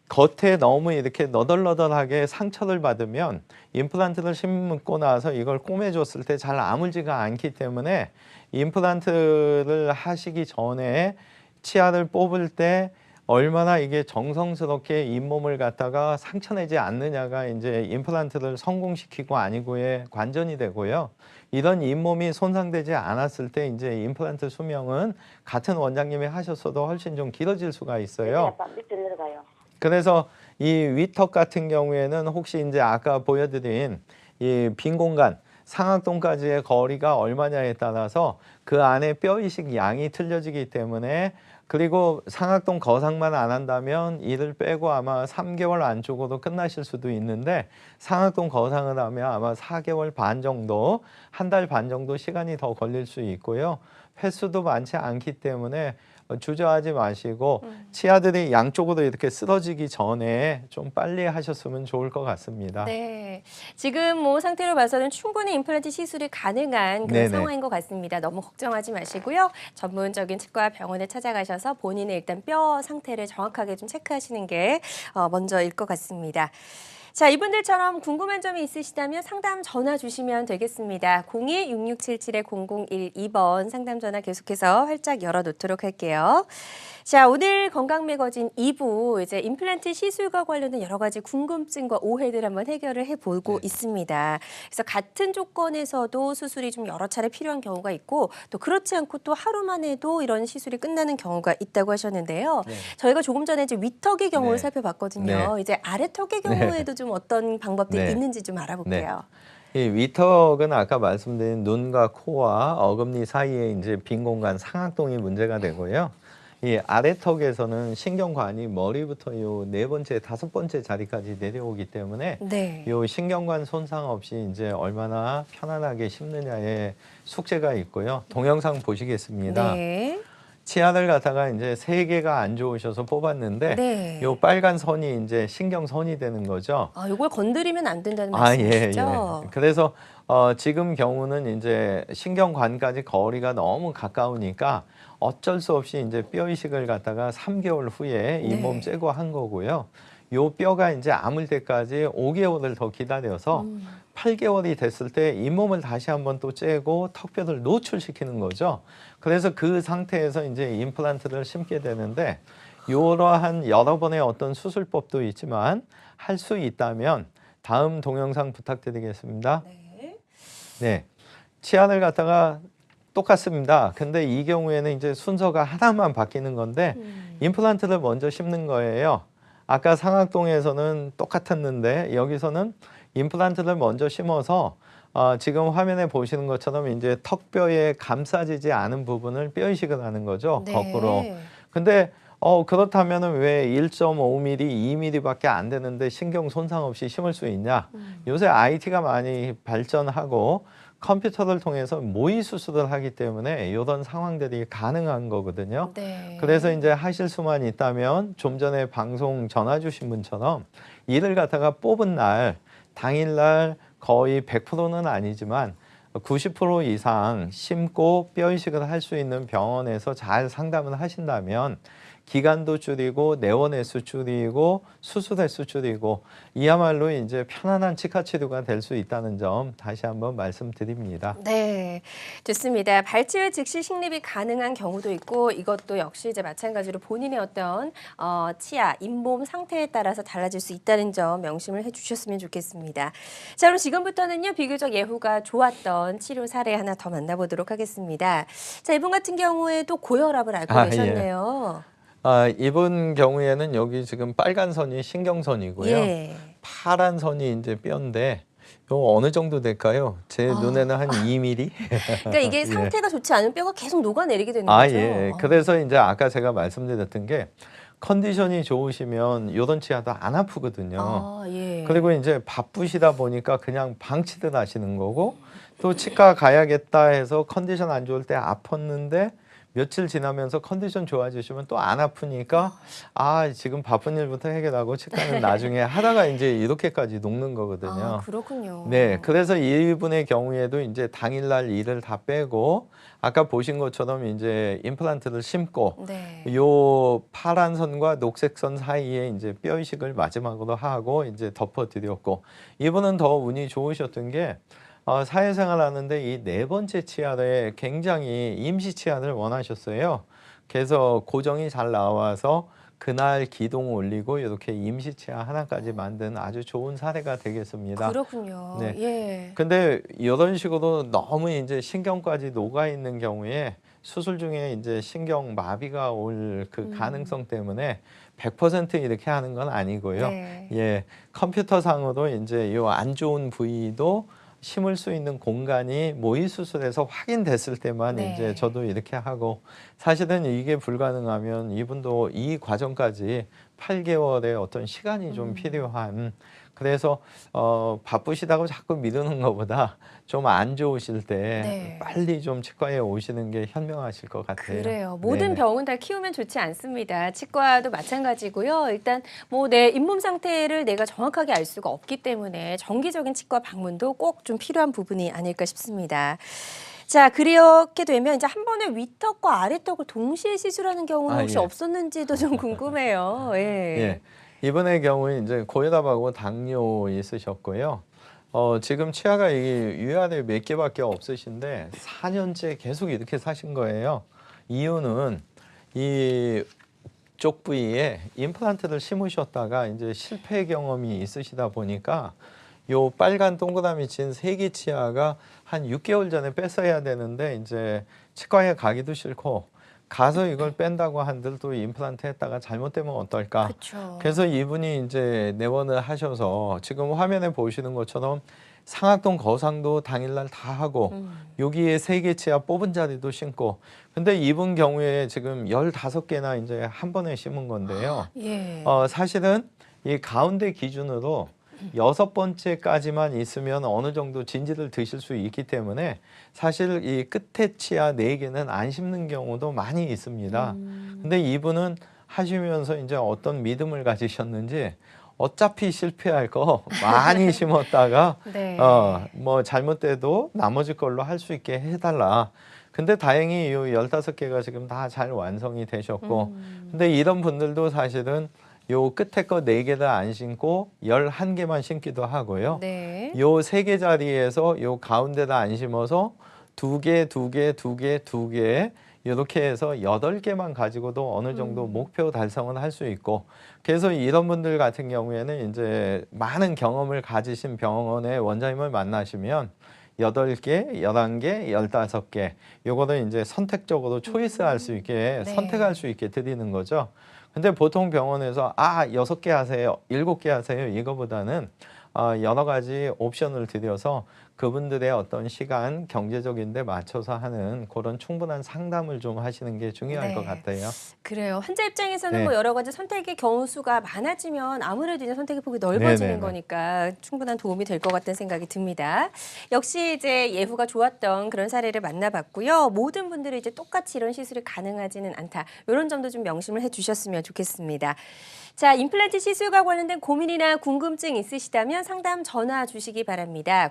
겉에 너무 이렇게 너덜너덜하게 상처를 받으면 임플란트를 심고 나서 이걸 꼬매줬을 때 잘 아물지가 않기 때문에 임플란트를 하시기 전에 치아를 뽑을 때 얼마나 이게 정성스럽게 잇몸을 갖다가 상처내지 않느냐가 이제 임플란트를 성공시키고 아니고의 관전이 되고요. 이런 잇몸이 손상되지 않았을 때 이제 임플란트 수명은 같은 원장님이 하셨어도 훨씬 좀 길어질 수가 있어요. 아빠 밑에 내려가요. 그래서 이 위턱 같은 경우에는 혹시 이제 아까 보여드린 이 빈 공간 상악동까지의 거리가 얼마냐에 따라서 그 안에 뼈 이식 양이 틀려지기 때문에 그리고 상악동 거상만 안 한다면 이를 빼고 아마 3개월 안쪽으로 끝나실 수도 있는데 상악동 거상을 하면 아마 4개월 반 정도, 한 달 반 정도 시간이 더 걸릴 수 있고요. 횟수도 많지 않기 때문에 주저하지 마시고 치아들이 양쪽으로 이렇게 쓰러지기 전에 좀 빨리 하셨으면 좋을 것 같습니다. 네, 지금 뭐 상태로 봐서는 충분히 임플란트 시술이 가능한 그런 네네. 상황인 것 같습니다. 너무 걱정하지 마시고요. 전문적인 치과 병원에 찾아가셔서 본인의 일단 뼈 상태를 정확하게 좀 체크하시는 게 먼저일 것 같습니다. 자, 이분들처럼 궁금한 점이 있으시다면 상담 전화 주시면 되겠습니다. 02-6677-0012번 상담 전화 계속해서 활짝 열어놓도록 할게요. 자, 오늘 건강 매거진 2부 이제 임플란트 시술과 관련된 여러 가지 궁금증과 오해들 한번 해결을 해보고 있습니다. 그래서 같은 조건에서도 수술이 좀 여러 차례 필요한 경우가 있고 또 그렇지 않고 또 하루만 해도 이런 시술이 끝나는 경우가 있다고 하셨는데요. 저희가 조금 전에 이제 위턱의 경우를 네. 살펴봤거든요. 이제 아래턱의 경우에도 좀 어떤 방법들이 있는지 좀 알아볼게요. 이 위턱은 아까 말씀드린 눈과 코와 어금니 사이에 이제 빈 공간 상악동이 문제가 되고요. 이 아래턱에서는 신경관이 머리부터 요 4번째, 5번째 자리까지 내려오기 때문에 네. 요 신경관 손상 없이 이제 얼마나 편안하게 심느냐에 숙제가 있고요. 동영상 보시겠습니다. 네. 치아를 갖다가 이제 3개가 안 좋으셔서 뽑았는데 네. 요 빨간 선이 이제 신경선이 되는 거죠. 아, 요걸 건드리면 안 된다는 예, 말씀이시죠? 예. 그래서 지금 경우는 이제 신경관까지 거리가 너무 가까우니까 어쩔 수 없이 이제 뼈 이식을 갖다가 3개월 후에 잇몸 째고 한 거고요. 요 뼈가 이제 아물 때까지 5개월을 더 기다려서 8개월이 됐을 때 잇몸을 다시 한번 또 째고 턱뼈를 노출시키는 거죠. 그래서 그 상태에서 이제 임플란트를 심게 되는데 이러한 여러 번의 어떤 수술법도 있지만 할 수 있다면 다음 동영상 부탁드리겠습니다. 네, 치안을 갖다가 똑같습니다. 근데 이 경우에는 이제 순서가 하나만 바뀌는 건데 임플란트를 먼저 심는 거예요. 아까 상악동에서는 똑같았는데 여기서는 임플란트를 먼저 심어서 지금 화면에 보시는 것처럼 이제 턱뼈에 감싸지지 않은 부분을 뼈 이식을 하는 거죠. 거꾸로. 근데 그렇다면 왜 1.5mm, 2mm밖에 안 되는데 신경 손상 없이 심을 수 있냐? 요새 IT가 많이 발전하고 컴퓨터를 통해서 모의 수술을 하기 때문에 이런 상황들이 가능한 거거든요. 그래서 이제 하실 수만 있다면 좀 전에 방송 전화 주신 분처럼 이를 갖다가 뽑은 날, 당일날 거의 100%는 아니지만 90% 이상 심고 뼈 이식을 할 수 있는 병원에서 잘 상담을 하신다면 기간도 줄이고 내원 횟수 줄이고 수술 횟수 줄이고 이야말로 이제 편안한 치과 치료가 될 수 있다는 점 다시 한번 말씀드립니다. 네, 좋습니다. 발치 후 즉시 식립이 가능한 경우도 있고 이것도 역시 이제 마찬가지로 본인의 어떤 치아, 잇몸 상태에 따라서 달라질 수 있다는 점 명심을 해주셨으면 좋겠습니다. 자, 그럼 지금부터는요 비교적 예후가 좋았던 치료 사례 하나 더 만나보도록 하겠습니다. 자, 이분 같은 경우에도 고혈압을 앓고 계셨네요. 이분 경우에는 여기 지금 빨간 선이 신경선이고요. 파란 선이 이제 뼈인데 어느 정도 될까요? 제 아. 눈에는 한 2mm? 그러니까 이게 예. 상태가 좋지 않은 뼈가 계속 녹아내리게 되는 아, 거죠. 예. 그래서 이제 아까 제가 말씀드렸던 게 컨디션이 좋으시면 요런 치아도 안 아프거든요. 아, 예. 그리고 이제 바쁘시다 보니까 그냥 방치듯 하시는 거고 또 치과 가야겠다 해서 컨디션 안 좋을 때 아팠는데 며칠 지나면서 컨디션 좋아지시면 또 안 아프니까 아, 지금 바쁜 일부터 해결하고 치과는 나중에 하다가 이제 이렇게까지 녹는 거거든요. 아, 그렇군요. 네, 그래서 이분의 경우에도 이제 당일날 일을 다 빼고 아까 보신 것처럼 이제 임플란트를 심고 네. 요 파란 선과 녹색 선 사이에 이제 뼈 이식을 마지막으로 하고 이제 덮어드렸고 이분은 더 운이 좋으셨던 게 사회생활 하는데 이 네 번째 치아에 굉장히 임시 치아를 원하셨어요. 그래서 고정이 잘 나와서 그날 기둥 올리고 이렇게 임시 치아 하나까지 만든 아주 좋은 사례가 되겠습니다. 그렇군요. 네. 예. 근데 이런 식으로 너무 이제 신경까지 녹아 있는 경우에 수술 중에 이제 신경 마비가 올 그 가능성 때문에 100% 이렇게 하는 건 아니고요. 네. 예, 컴퓨터상으로 이제 이 안 좋은 부위도 심을 수 있는 공간이 모의 수술에서 확인됐을 때만 네. 이제 저도 이렇게 하고 사실은 이게 불가능하면 이분도 이 과정까지 8개월의 어떤 시간이 좀 필요한 그래서 바쁘시다고 자꾸 미루는 것보다 좀 안 좋으실 때 네. 빨리 좀 치과에 오시는 게 현명하실 것 같아요. 그래요. 모든 네네. 병은 다 키우면 좋지 않습니다. 치과도 마찬가지고요. 일단 뭐 내 잇몸 상태를 내가 정확하게 알 수가 없기 때문에 정기적인 치과 방문도 꼭 좀 필요한 부분이 아닐까 싶습니다. 자, 그렇게 되면 이제 한 번에 윗턱과 아래턱을 동시에 시술하는 경우는 혹시 예. 없었는지도 좀 궁금해요. 예. 예. 이분의 경우에 이제 고혈압하고 당뇨 있으셨고요. 지금 치아가 이 위아래 몇 개밖에 없으신데 4년째 계속 이렇게 사신 거예요. 이유는 이쪽 부위에 임플란트를 심으셨다가 이제 실패 경험이 있으시다 보니까 요 빨간 동그라미 친 세기 치아가 한 6개월 전에 뺐어야 되는데 이제 치과에 가기도 싫고 가서 이걸 뺀다고 한들 또 임플란트 했다가 잘못되면 어떨까? 그렇죠. 그래서 이분이 이제 내원을 하셔서 지금 화면에 보시는 것처럼 상악동 거상도 당일날 다 하고 여기에 세개 치아 뽑은 자리도 심고 근데 이분 경우에 지금 15개나 이제 한 번에 심은 건데요. 예. 사실은 이 가운데 기준으로 6번째까지만 있으면 어느 정도 진지를 드실 수 있기 때문에 사실 이 끝에 치아 4개는 안 심는 경우도 많이 있습니다. 근데 이분은 하시면서 이제 어떤 믿음을 가지셨는지 어차피 실패할 거 많이 심었다가 네. 뭐 잘못돼도 나머지 걸로 할 수 있게 해달라. 근데 다행히 이 15개가 지금 다 잘 완성이 되셨고 근데 이런 분들도 사실은 요 끝에 거 4개를 안 심고 11개만 심기도 하고요. 네. 요 3개 자리에서 요 가운데다 안 심어서 2개, 2개, 2개, 2개 이렇게 해서 8개만 가지고도 어느 정도 목표 달성을 할 수 있고 그래서 이런 분들 같은 경우에는 이제 많은 경험을 가지신 병원의 원장님을 만나시면 8개, 11개, 15개 요거를 이제 선택적으로 초이스할 수 있게 네. 선택할 수 있게 드리는 거죠. 근데 보통 병원에서 6개 하세요, 7개 하세요 이거보다는 여러 가지 옵션을 드려서 그분들의 어떤 시간, 경제적인 데 맞춰서 하는 그런 충분한 상담을 좀 하시는 게 중요할 네. 것 같아요. 그래요. 환자 입장에서는 네. 뭐 여러 가지 선택의 경우 수가 많아지면 아무래도 이제 선택의 폭이 넓어지는 네네네. 거니까 충분한 도움이 될 것 같다는 생각이 듭니다. 역시 이제 예후가 좋았던 그런 사례를 만나봤고요. 모든 분들이 이제 똑같이 이런 시술이 가능하지는 않다. 이런 점도 좀 명심을 해주셨으면 좋겠습니다. 자, 임플란트 시술과 관련된 고민이나 궁금증 있으시다면 상담 전화 주시기 바랍니다.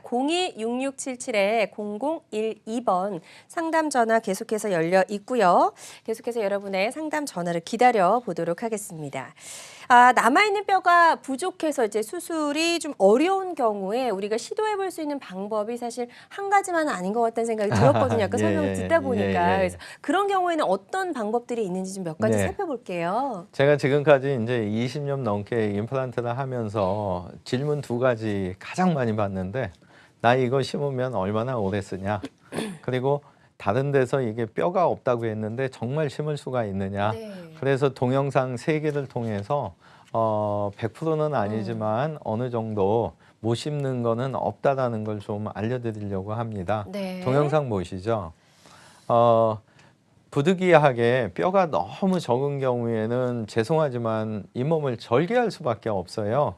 02-6677-0012번 상담 전화 계속해서 열려 있고요. 계속해서 여러분의 상담 전화를 기다려 보도록 하겠습니다. 남아있는 뼈가 부족해서 이제 수술이 좀 어려운 경우에 우리가 시도해 볼 수 있는 방법이 사실 한 가지만은 아닌 것 같다는 생각이 들었거든요. 아까 예, 설명을 예, 듣다 보니까. 예, 예. 그래서 그런 경우에는 어떤 방법들이 있는지 좀 몇 가지 네. 살펴볼게요. 제가 지금까지 이제 20년 넘게 임플란트를 하면서 질문 2가지 가장 많이 받는데 나 이거 심으면 얼마나 오래 쓰냐? 그리고 다른 데서 이게 뼈가 없다고 했는데 정말 심을 수가 있느냐? 네. 그래서 동영상 3개를 통해서 100%는 아니지만 어느 정도 못 심는 거는 없다라는 걸 좀 알려드리려고 합니다. 네. 동영상 보시죠. 부득이하게 뼈가 너무 적은 경우에는 죄송하지만 잇몸을 절개할 수밖에 없어요.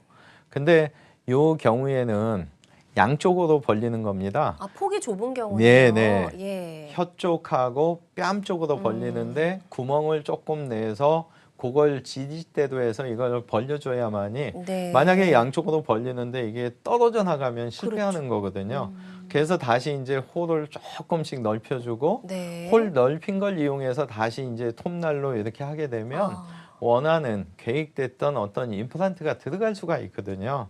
근데 요 경우에는 양쪽으로 벌리는 겁니다. 아, 폭이 좁은 경우요. 네. 예. 혀 쪽하고 뺨 쪽으로 벌리는데 구멍을 조금 내서 그걸 지지대도해서 이걸 벌려줘야만이 네. 만약에 양쪽으로 벌리는데 이게 떨어져 나가면 실패하는 그렇죠. 거거든요. 그래서 다시 이제 홀을 조금씩 넓혀주고 네. 홀 넓힌 걸 이용해서 다시 이제 톱날로 이렇게 하게 되면 아. 원하는 계획됐던 어떤 임플란트가 들어갈 수가 있거든요.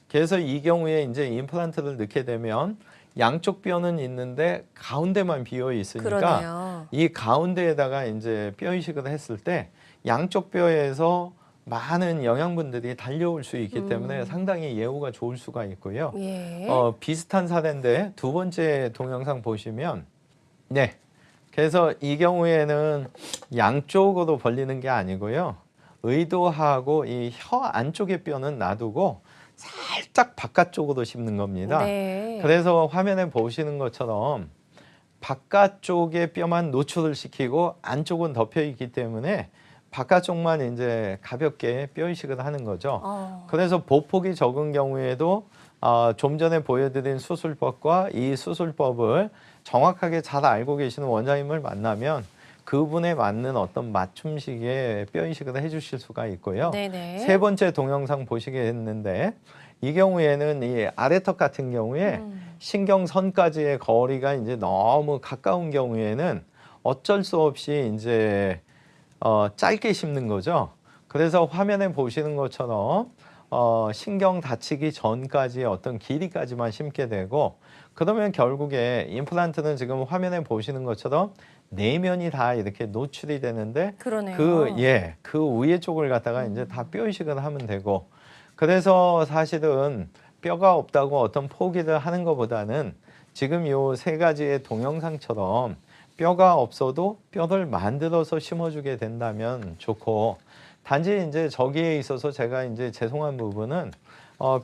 그래서 이 경우에 이제 임플란트를 넣게 되면 양쪽 뼈는 있는데 가운데만 비어 있으니까 그러네요. 이 가운데에다가 이제 뼈 이식을 했을 때 양쪽 뼈에서 많은 영양분들이 달려올 수 있기 때문에 상당히 예후가 좋을 수가 있고요. 예. 비슷한 사례인데 두 번째 동영상 보시면 네. 그래서 이 경우에는 양쪽으로 벌리는 게 아니고요. 의도하고 이 혀 안쪽의 뼈는 놔두고 살짝 바깥쪽으로 심는 겁니다. 네. 그래서 화면에 보시는 것처럼 바깥쪽의 뼈만 노출을 시키고 안쪽은 덮여 있기 때문에 바깥쪽만 이제 가볍게 뼈 이식을 하는 거죠. 그래서 보폭이 적은 경우에도 좀 전에 보여드린 수술법과 이 수술법을 정확하게 잘 알고 계시는 원장님을 만나면 그분에 맞는 어떤 맞춤식의 뼈 이식을 해주실 수가 있고요. 네네. 세 번째 동영상 보시겠는데 이 경우에는 이 아래턱 같은 경우에 신경선까지의 거리가 이제 너무 가까운 경우에는 어쩔 수 없이 이제 짧게 심는 거죠. 그래서 화면에 보시는 것처럼 신경 다치기 전까지 어떤 길이까지만 심게 되고 그러면 결국에 임플란트는 지금 화면에 보시는 것처럼 내면이 다 이렇게 노출이 되는데 그러네요. 그 위에 쪽을 갖다가 이제 다 뼈 이식을 하면 되고 그래서 사실은 뼈가 없다고 어떤 포기를 하는 것보다는 지금 요 세 가지의 동영상처럼 뼈가 없어도 뼈를 만들어서 심어주게 된다면 좋고 단지 이제 저기에 있어서 제가 이제 죄송한 부분은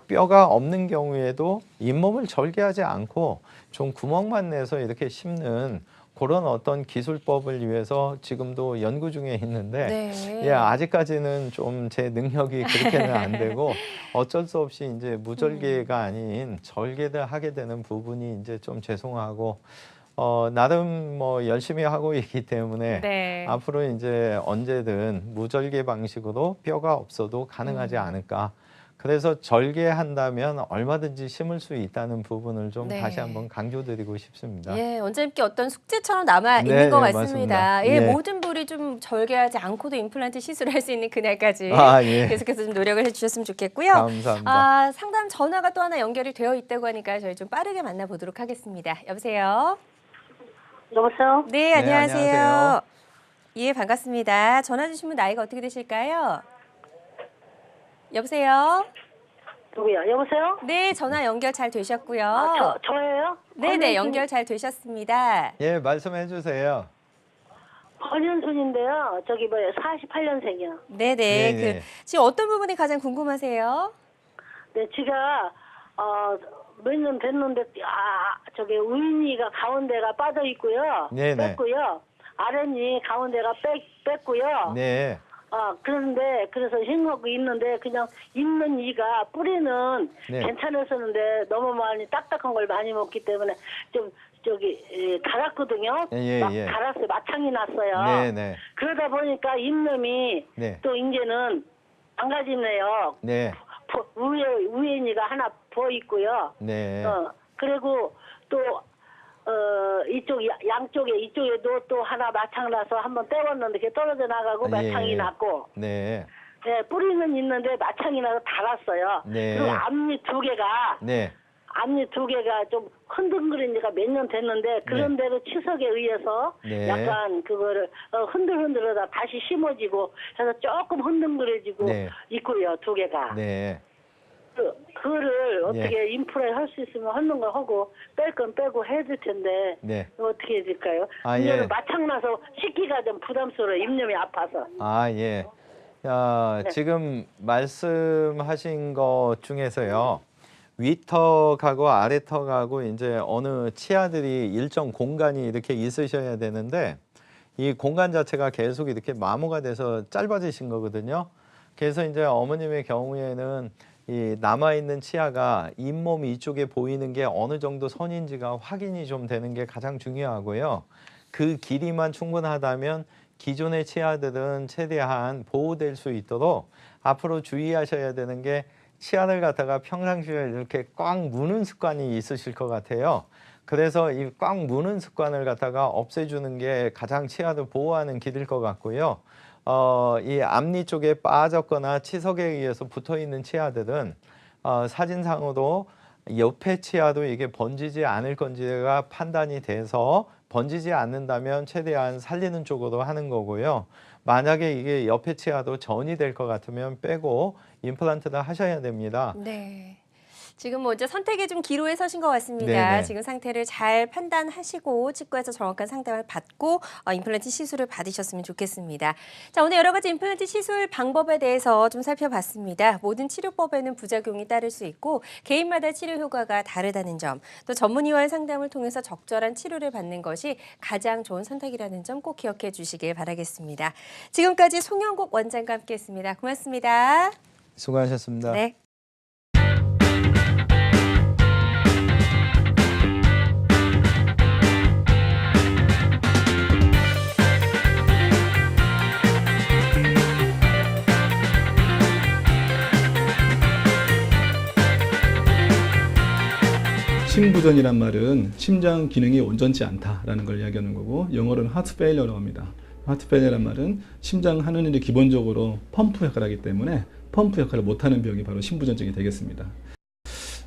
뼈가 없는 경우에도 잇몸을 절개하지 않고 좀 구멍만 내서 이렇게 심는 그런 어떤 기술법을 위해서 지금도 연구 중에 있는데 네. 아직까지는 좀 제 능력이 그렇게는 안 되고 어쩔 수 없이 이제 무절개가 아닌 절개를 하게 되는 부분이 이제 좀 죄송하고 나름 뭐 열심히 하고 있기 때문에 네. 앞으로 이제 언제든 무절개 방식으로 뼈가 없어도 가능하지 않을까. 그래서 절개한다면 얼마든지 심을 수 있다는 부분을 좀 네. 다시 한번 강조드리고 싶습니다. 예, 원장님께 어떤 숙제처럼 남아 네, 있는 것 네, 같습니다. 맞습니다. 예, 예. 모든 분이 좀 절개하지 않고도 임플란트 시술을 할 수 있는 그날까지 예. 계속해서 좀 노력을 해주셨으면 좋겠고요. 감사합니다. 상담 전화가 또 하나 연결이 되어 있다고 하니까 저희 좀 빠르게 만나보도록 하겠습니다. 여보세요? 여보세요? 네, 안녕하세요. 안녕하세요. 예, 반갑습니다. 전화 주신 분 나이가 어떻게 되실까요? 여보세요? 누구야? 여보세요? 네, 전화 연결 잘 되셨고요. 저예요? 네네, 연결 잘 되셨습니다. 예, 말씀해 주세요. 권현순인데요. 저기 48년생이요. 네네. 네. 지금 어떤 부분이 가장 궁금하세요? 네, 제가 몇 년 됐는데 저기 우인이가 가운데가 빠져 있고요. 네네. 뺐고요. 아랫니 가운데가 뺐고요. 네. 그런데 그래서 싱하고 있는데 그냥 있는 이가 뿌리는 네. 괜찮았었는데 너무 많이 딱딱한 걸 많이 먹기 때문에 좀 달았거든요. 예. 달았어요. 마창이 났어요. 네네. 그러다 보니까 잇몸이 네. 또 이제는 망가지네요. 네. 위에 니가 하나 부어 있고요. 네. 그리고 또 양쪽에 이쪽에도 또 하나 마창 나서 한번 떼웠는데 그게 떨어져 나가고 마창이 났고. 네. 네, 뿌리는 있는데 마창이 나서 달았어요. 네. 그리고 앞니 두 개가 네. 좀 흔들거린 지가 몇 년 됐는데 그런 대로 치석에 의해서 네. 약간 그거를 흔들흔들하다 다시 심어지고 해서 조금 흔들거려지고 네. 있고요, 두 개가. 네. 그거를 어떻게 인프라에 할 수 있으면 하는 거 하고 뺄 건 빼고 해야 될 텐데 네. 어떻게 해야 될까요? 예. 마창나서 씻기가 좀 부담스러워요. 잇몸이 아파서. 예. 네. 지금 말씀하신 것 중에서요. 위턱하고 아래턱하고 이제 어느 치아들이 일정 공간이 이렇게 있으셔야 되는데 이 공간 자체가 계속 이렇게 마모가 돼서 짧아지신 거거든요. 그래서 이제 어머님의 경우에는 이 남아있는 치아가 잇몸 이쪽에 보이는 게 어느 정도 선인지가 확인이 좀 되는 게 가장 중요하고요. 그 길이만 충분하다면 기존의 치아들은 최대한 보호될 수 있도록 앞으로 주의하셔야 되는 게 치아를 갖다가 평상시에 이렇게 꽉 무는 습관이 있으실 것 같아요. 그래서 이 꽉 무는 습관을 갖다가 없애주는 게 가장 치아를 보호하는 길일 것 같고요. 이 앞니 쪽에 빠졌거나 치석에 의해서 붙어 있는 치아들은 사진상으로 옆에 치아도 이게 번지지 않을 건지가 판단이 돼서 번지지 않는다면 최대한 살리는 쪽으로 하는 거고요. 만약에 이게 옆에 치아도 전이 될 것 같으면 빼고 임플란트를 하셔야 됩니다. 네. 지금 뭐 이제 선택의 좀 기로에 서신 것 같습니다. 네네. 지금 상태를 잘 판단하시고 치과에서 정확한 상담을 받고 임플란트 시술을 받으셨으면 좋겠습니다. 자, 오늘 여러 가지 임플란트 시술 방법에 대해서 좀 살펴봤습니다. 모든 치료법에는 부작용이 따를 수 있고 개인마다 치료 효과가 다르다는 점, 또 전문의와의 상담을 통해서 적절한 치료를 받는 것이 가장 좋은 선택이라는 점 꼭 기억해 주시길 바라겠습니다. 지금까지 송영국 원장과 함께했습니다. 고맙습니다. 수고하셨습니다. 네. 심부전이란 말은 심장 기능이 온전치 않다라는 걸 이야기하는 거고 영어로는 heart failure라고 합니다. heart failure란 말은 심장 하는 일이 기본적으로 펌프 역할을 하기 때문에 펌프 역할을 못하는 병이 바로 심부전증이 되겠습니다.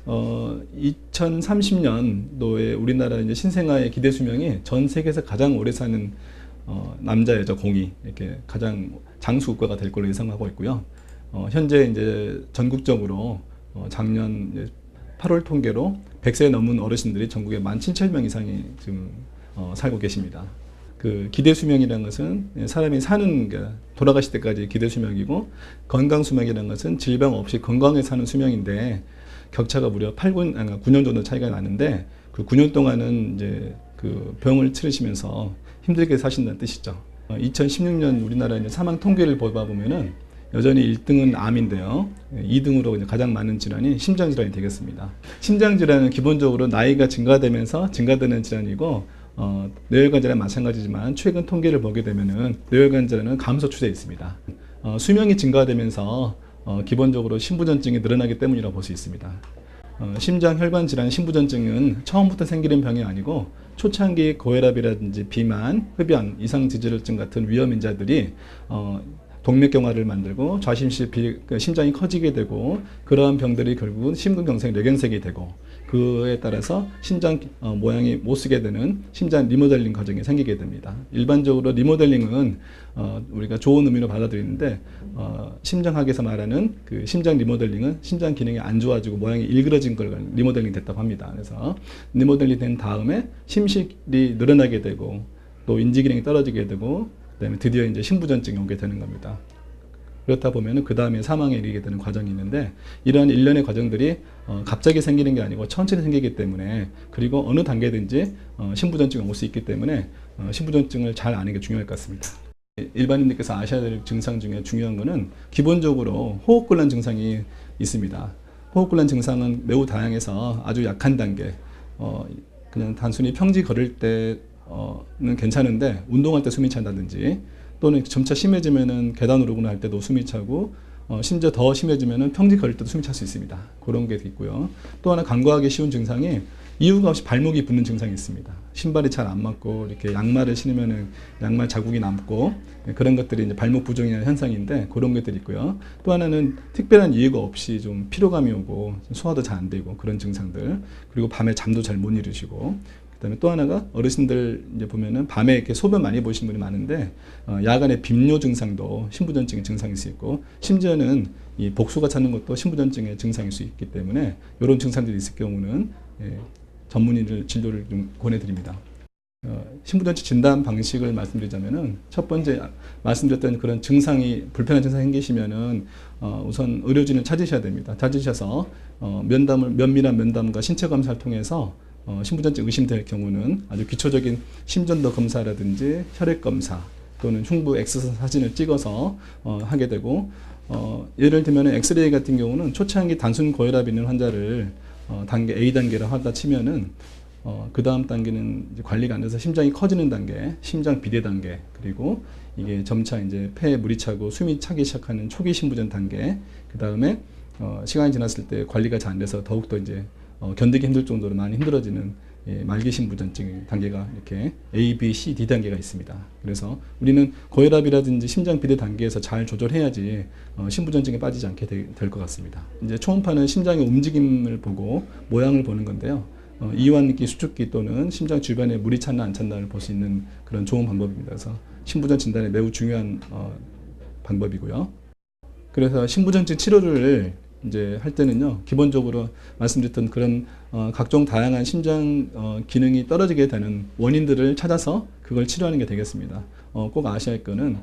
2030년도에 우리나라 이제 신생아의 기대 수명이 전 세계에서 가장 오래 사는 남자 여자 공이 이렇게 가장 장수 국가가 될 걸로 예상하고 있고요. 현재 이제 전국적으로 작년 이제 8월 통계로 100세 넘은 어르신들이 전국에 17,000명 이상이 지금 살고 계십니다. 그 기대 수명이라는 것은 사람이 사는 돌아가실 때까지 기대 수명이고 건강 수명이라는 것은 질병 없이 건강하게 사는 수명인데 격차가 무려 9년 정도 차이가 나는데 그 9년 동안은 이제 그 병을 치르시면서 힘들게 사신다는 뜻이죠. 2016년 우리나라 이제 사망 통계를 보다 보면은 여전히 1등은 암인데요. 2등으로 가장 많은 질환이 심장질환이 되겠습니다. 심장질환은 기본적으로 나이가 증가되면서 증가되는 질환이고 뇌혈관 질환은 마찬가지지만 최근 통계를 보게 되면은 뇌혈관 질환은 감소 추세에 있습니다. 수명이 증가되면서 기본적으로 심부전증이 늘어나기 때문이라고 볼 수 있습니다. 심장혈관 질환 심부전증은 처음부터 생기는 병이 아니고 초창기 고혈압이라든지 비만, 흡연, 이상지질증 같은 위험인자들이 동맥경화를 만들고 좌심실 심장이 커지게 되고 그러한 병들이 결국은 심근경색, 뇌경색이 되고 그에 따라서 심장 모양이 못 쓰게 되는 심장 리모델링 과정이 생기게 됩니다. 일반적으로 리모델링은 우리가 좋은 의미로 받아들이는데 심장학에서 말하는 그 심장 리모델링은 심장 기능이 안 좋아지고 모양이 일그러진 걸 리모델링 됐다고 합니다. 그래서 리모델링 된 다음에 심실이 늘어나게 되고 또 인지 기능이 떨어지게 되고 그다음에 드디어 이제 심부전증이 오게 되는 겁니다. 그렇다 보면은 그 다음에 사망에 이르게 되는 과정이 있는데 이러한 일련의 과정들이 갑자기 생기는 게 아니고 천천히 생기기 때문에 그리고 어느 단계든지 심부전증이 올 수 있기 때문에 심부전증을 잘 아는 게 중요할 것 같습니다. 일반인들께서 아셔야 될 증상 중에 중요한 거는 기본적으로 호흡곤란 증상이 있습니다. 호흡곤란 증상은 매우 다양해서 아주 약한 단계, 그냥 단순히 평지 걸을 때는 괜찮은데 운동할 때 숨이 찬다든지 또는 점차 심해지면은 계단 오르거나 할 때도 숨이 차고 심지어 더 심해지면은 평지 걸을 때도 숨이 찰 수 있습니다. 그런 게 있고요. 또 하나 간과하기 쉬운 증상이 이유가 없이 발목이 붓는 증상이 있습니다. 신발이 잘 안 맞고 이렇게 양말을 신으면은 양말 자국이 남고 그런 것들이 이제 발목 부종이라는 현상인데 그런 것들이 있고요. 또 하나는 특별한 이유가 없이 좀 피로감이 오고 소화도 잘 안 되고 그런 증상들 그리고 밤에 잠도 잘 못 이루시고 그다음에 또 하나가 어르신들 이제 보면은 밤에 이렇게 소변 많이 보시는 분이 많은데 야간에 빈뇨 증상도 심부전증의 증상일 수 있고 심지어는 이 복수가 차는 것도 심부전증의 증상일 수 있기 때문에 이런 증상들이 있을 경우는 전문의를 진료를 좀 권해드립니다. 신부전증 진단 방식을 말씀드리자면은 첫 번째 말씀드렸던 그런 증상이 불편한 증상이 생기시면은 우선 의료진을 찾으셔야 됩니다. 찾으셔서 면밀한 면담과 신체 검사를 통해서 신부전증 의심될 경우는 아주 기초적인 심전도 검사라든지 혈액 검사 또는 흉부 엑스선 사진을 찍어서 하게 되고 예를 들면 엑스레이 같은 경우는 초창기 단순 고혈압 있는 환자를 단계 A 단계로 하다 치면은 그 다음 단계는 이제 관리가 안 돼서 심장이 커지는 단계, 심장 비대 단계, 그리고 이게 점차 이제 폐에 물이 차고 숨이 차기 시작하는 초기 신부전 단계, 그 다음에 시간이 지났을 때 관리가 잘 안 돼서 더욱더 이제 견디기 힘들 정도로 많이 힘들어지는 말기 신부전증 단계가 이렇게 A, B, C, D 단계가 있습니다. 그래서 우리는 고혈압이라든지 심장 비대 단계에서 잘 조절해야지 신부전증에 빠지지 않게 될 것 같습니다. 이제 초음파는 심장의 움직임을 보고 모양을 보는 건데요. 이완기, 수축기 또는 심장 주변에 물이 찼나 안 찼나를 볼 수 있는 그런 좋은 방법입니다. 그래서 신부전 진단에 매우 중요한 방법이고요. 그래서 신부전증 치료를 이제 할 때는요, 기본적으로 말씀드렸던 그런 각종 다양한 심장 기능이 떨어지게 되는 원인들을 찾아서 그걸 치료하는 게 되겠습니다. 꼭 아셔야 할 거는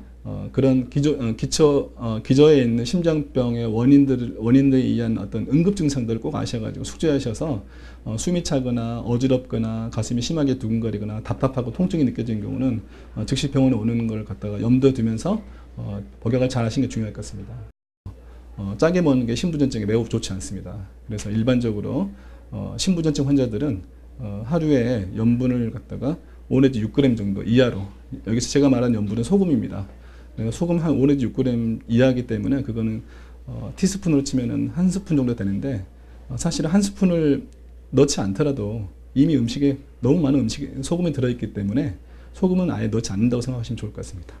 그런 기저에 있는 심장병의 원인들에 의한 어떤 응급 증상들을 꼭 아셔가지고 숙지하셔서 숨이 차거나 어지럽거나 가슴이 심하게 두근거리거나 답답하고 통증이 느껴지는 경우는 즉시 병원에 오는 걸 갖다가 염두에 두면서 복약을 잘 하시는 게 중요할 것 같습니다. 짜게 먹는 게 신부전증에 매우 좋지 않습니다. 그래서 일반적으로 신부전증 환자들은 하루에 염분을 갖다가 5 내지 6g 정도 이하로, 여기서 제가 말한 염분은 소금입니다. 소금 한 5 내지 6g 이하이기 때문에 그거는 티스푼으로 치면은 한 스푼 정도 되는데 사실은 한 스푼을 넣지 않더라도 이미 음식에 너무 많은 소금이 들어있기 때문에 소금은 아예 넣지 않는다고 생각하시면 좋을 것 같습니다.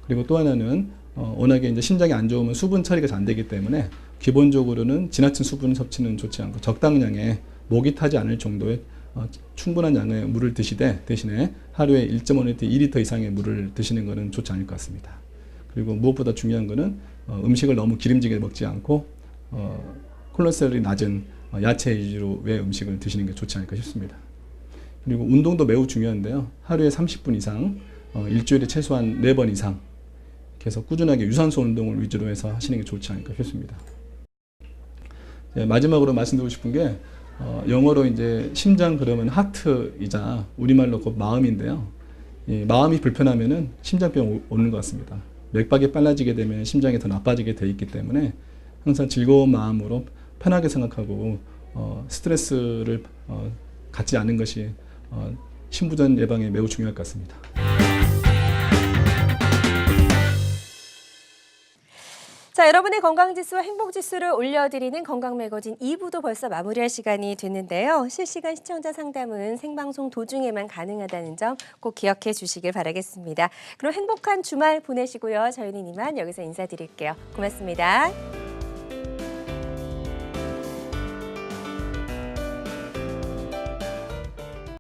그리고 또 하나는 워낙에 이제 심장이 안 좋으면 수분 처리가 잘 안 되기 때문에 기본적으로는 지나친 수분 섭취는 좋지 않고 적당량의 목이 타지 않을 정도의 충분한 양의 물을 드시되 대신에 하루에 1.5리터, 2리터 이상의 물을 드시는 것은 좋지 않을 것 같습니다. 그리고 무엇보다 중요한 것은 음식을 너무 기름지게 먹지 않고 콜레스테롤이 낮은 야채 위주로 의 음식을 드시는 게 좋지 않을까 싶습니다. 그리고 운동도 매우 중요한데요. 하루에 30분 이상, 일주일에 최소한 4번 이상 계속 꾸준하게 유산소 운동을 위주로 해서 하시는 게 좋지 않을까 싶습니다. 마지막으로 말씀드리고 싶은 게 영어로 이제 심장 그러면 하트이자 우리말로 곧 마음인데요. 마음이 불편하면은 심장병 오는 것 같습니다. 맥박이 빨라지게 되면 심장이 더 나빠지게 돼 있기 때문에 항상 즐거운 마음으로 편하게 생각하고 스트레스를 갖지 않는 것이 신부전 예방에 매우 중요할 것 같습니다. 자, 여러분의 건강지수와 행복지수를 올려드리는 건강매거진 2부도 벌써 마무리할 시간이 됐는데요. 실시간 시청자 상담은 생방송 도중에만 가능하다는 점 꼭 기억해 주시길 바라겠습니다. 그럼 행복한 주말 보내시고요. 저희는 이만 여기서 인사드릴게요. 고맙습니다.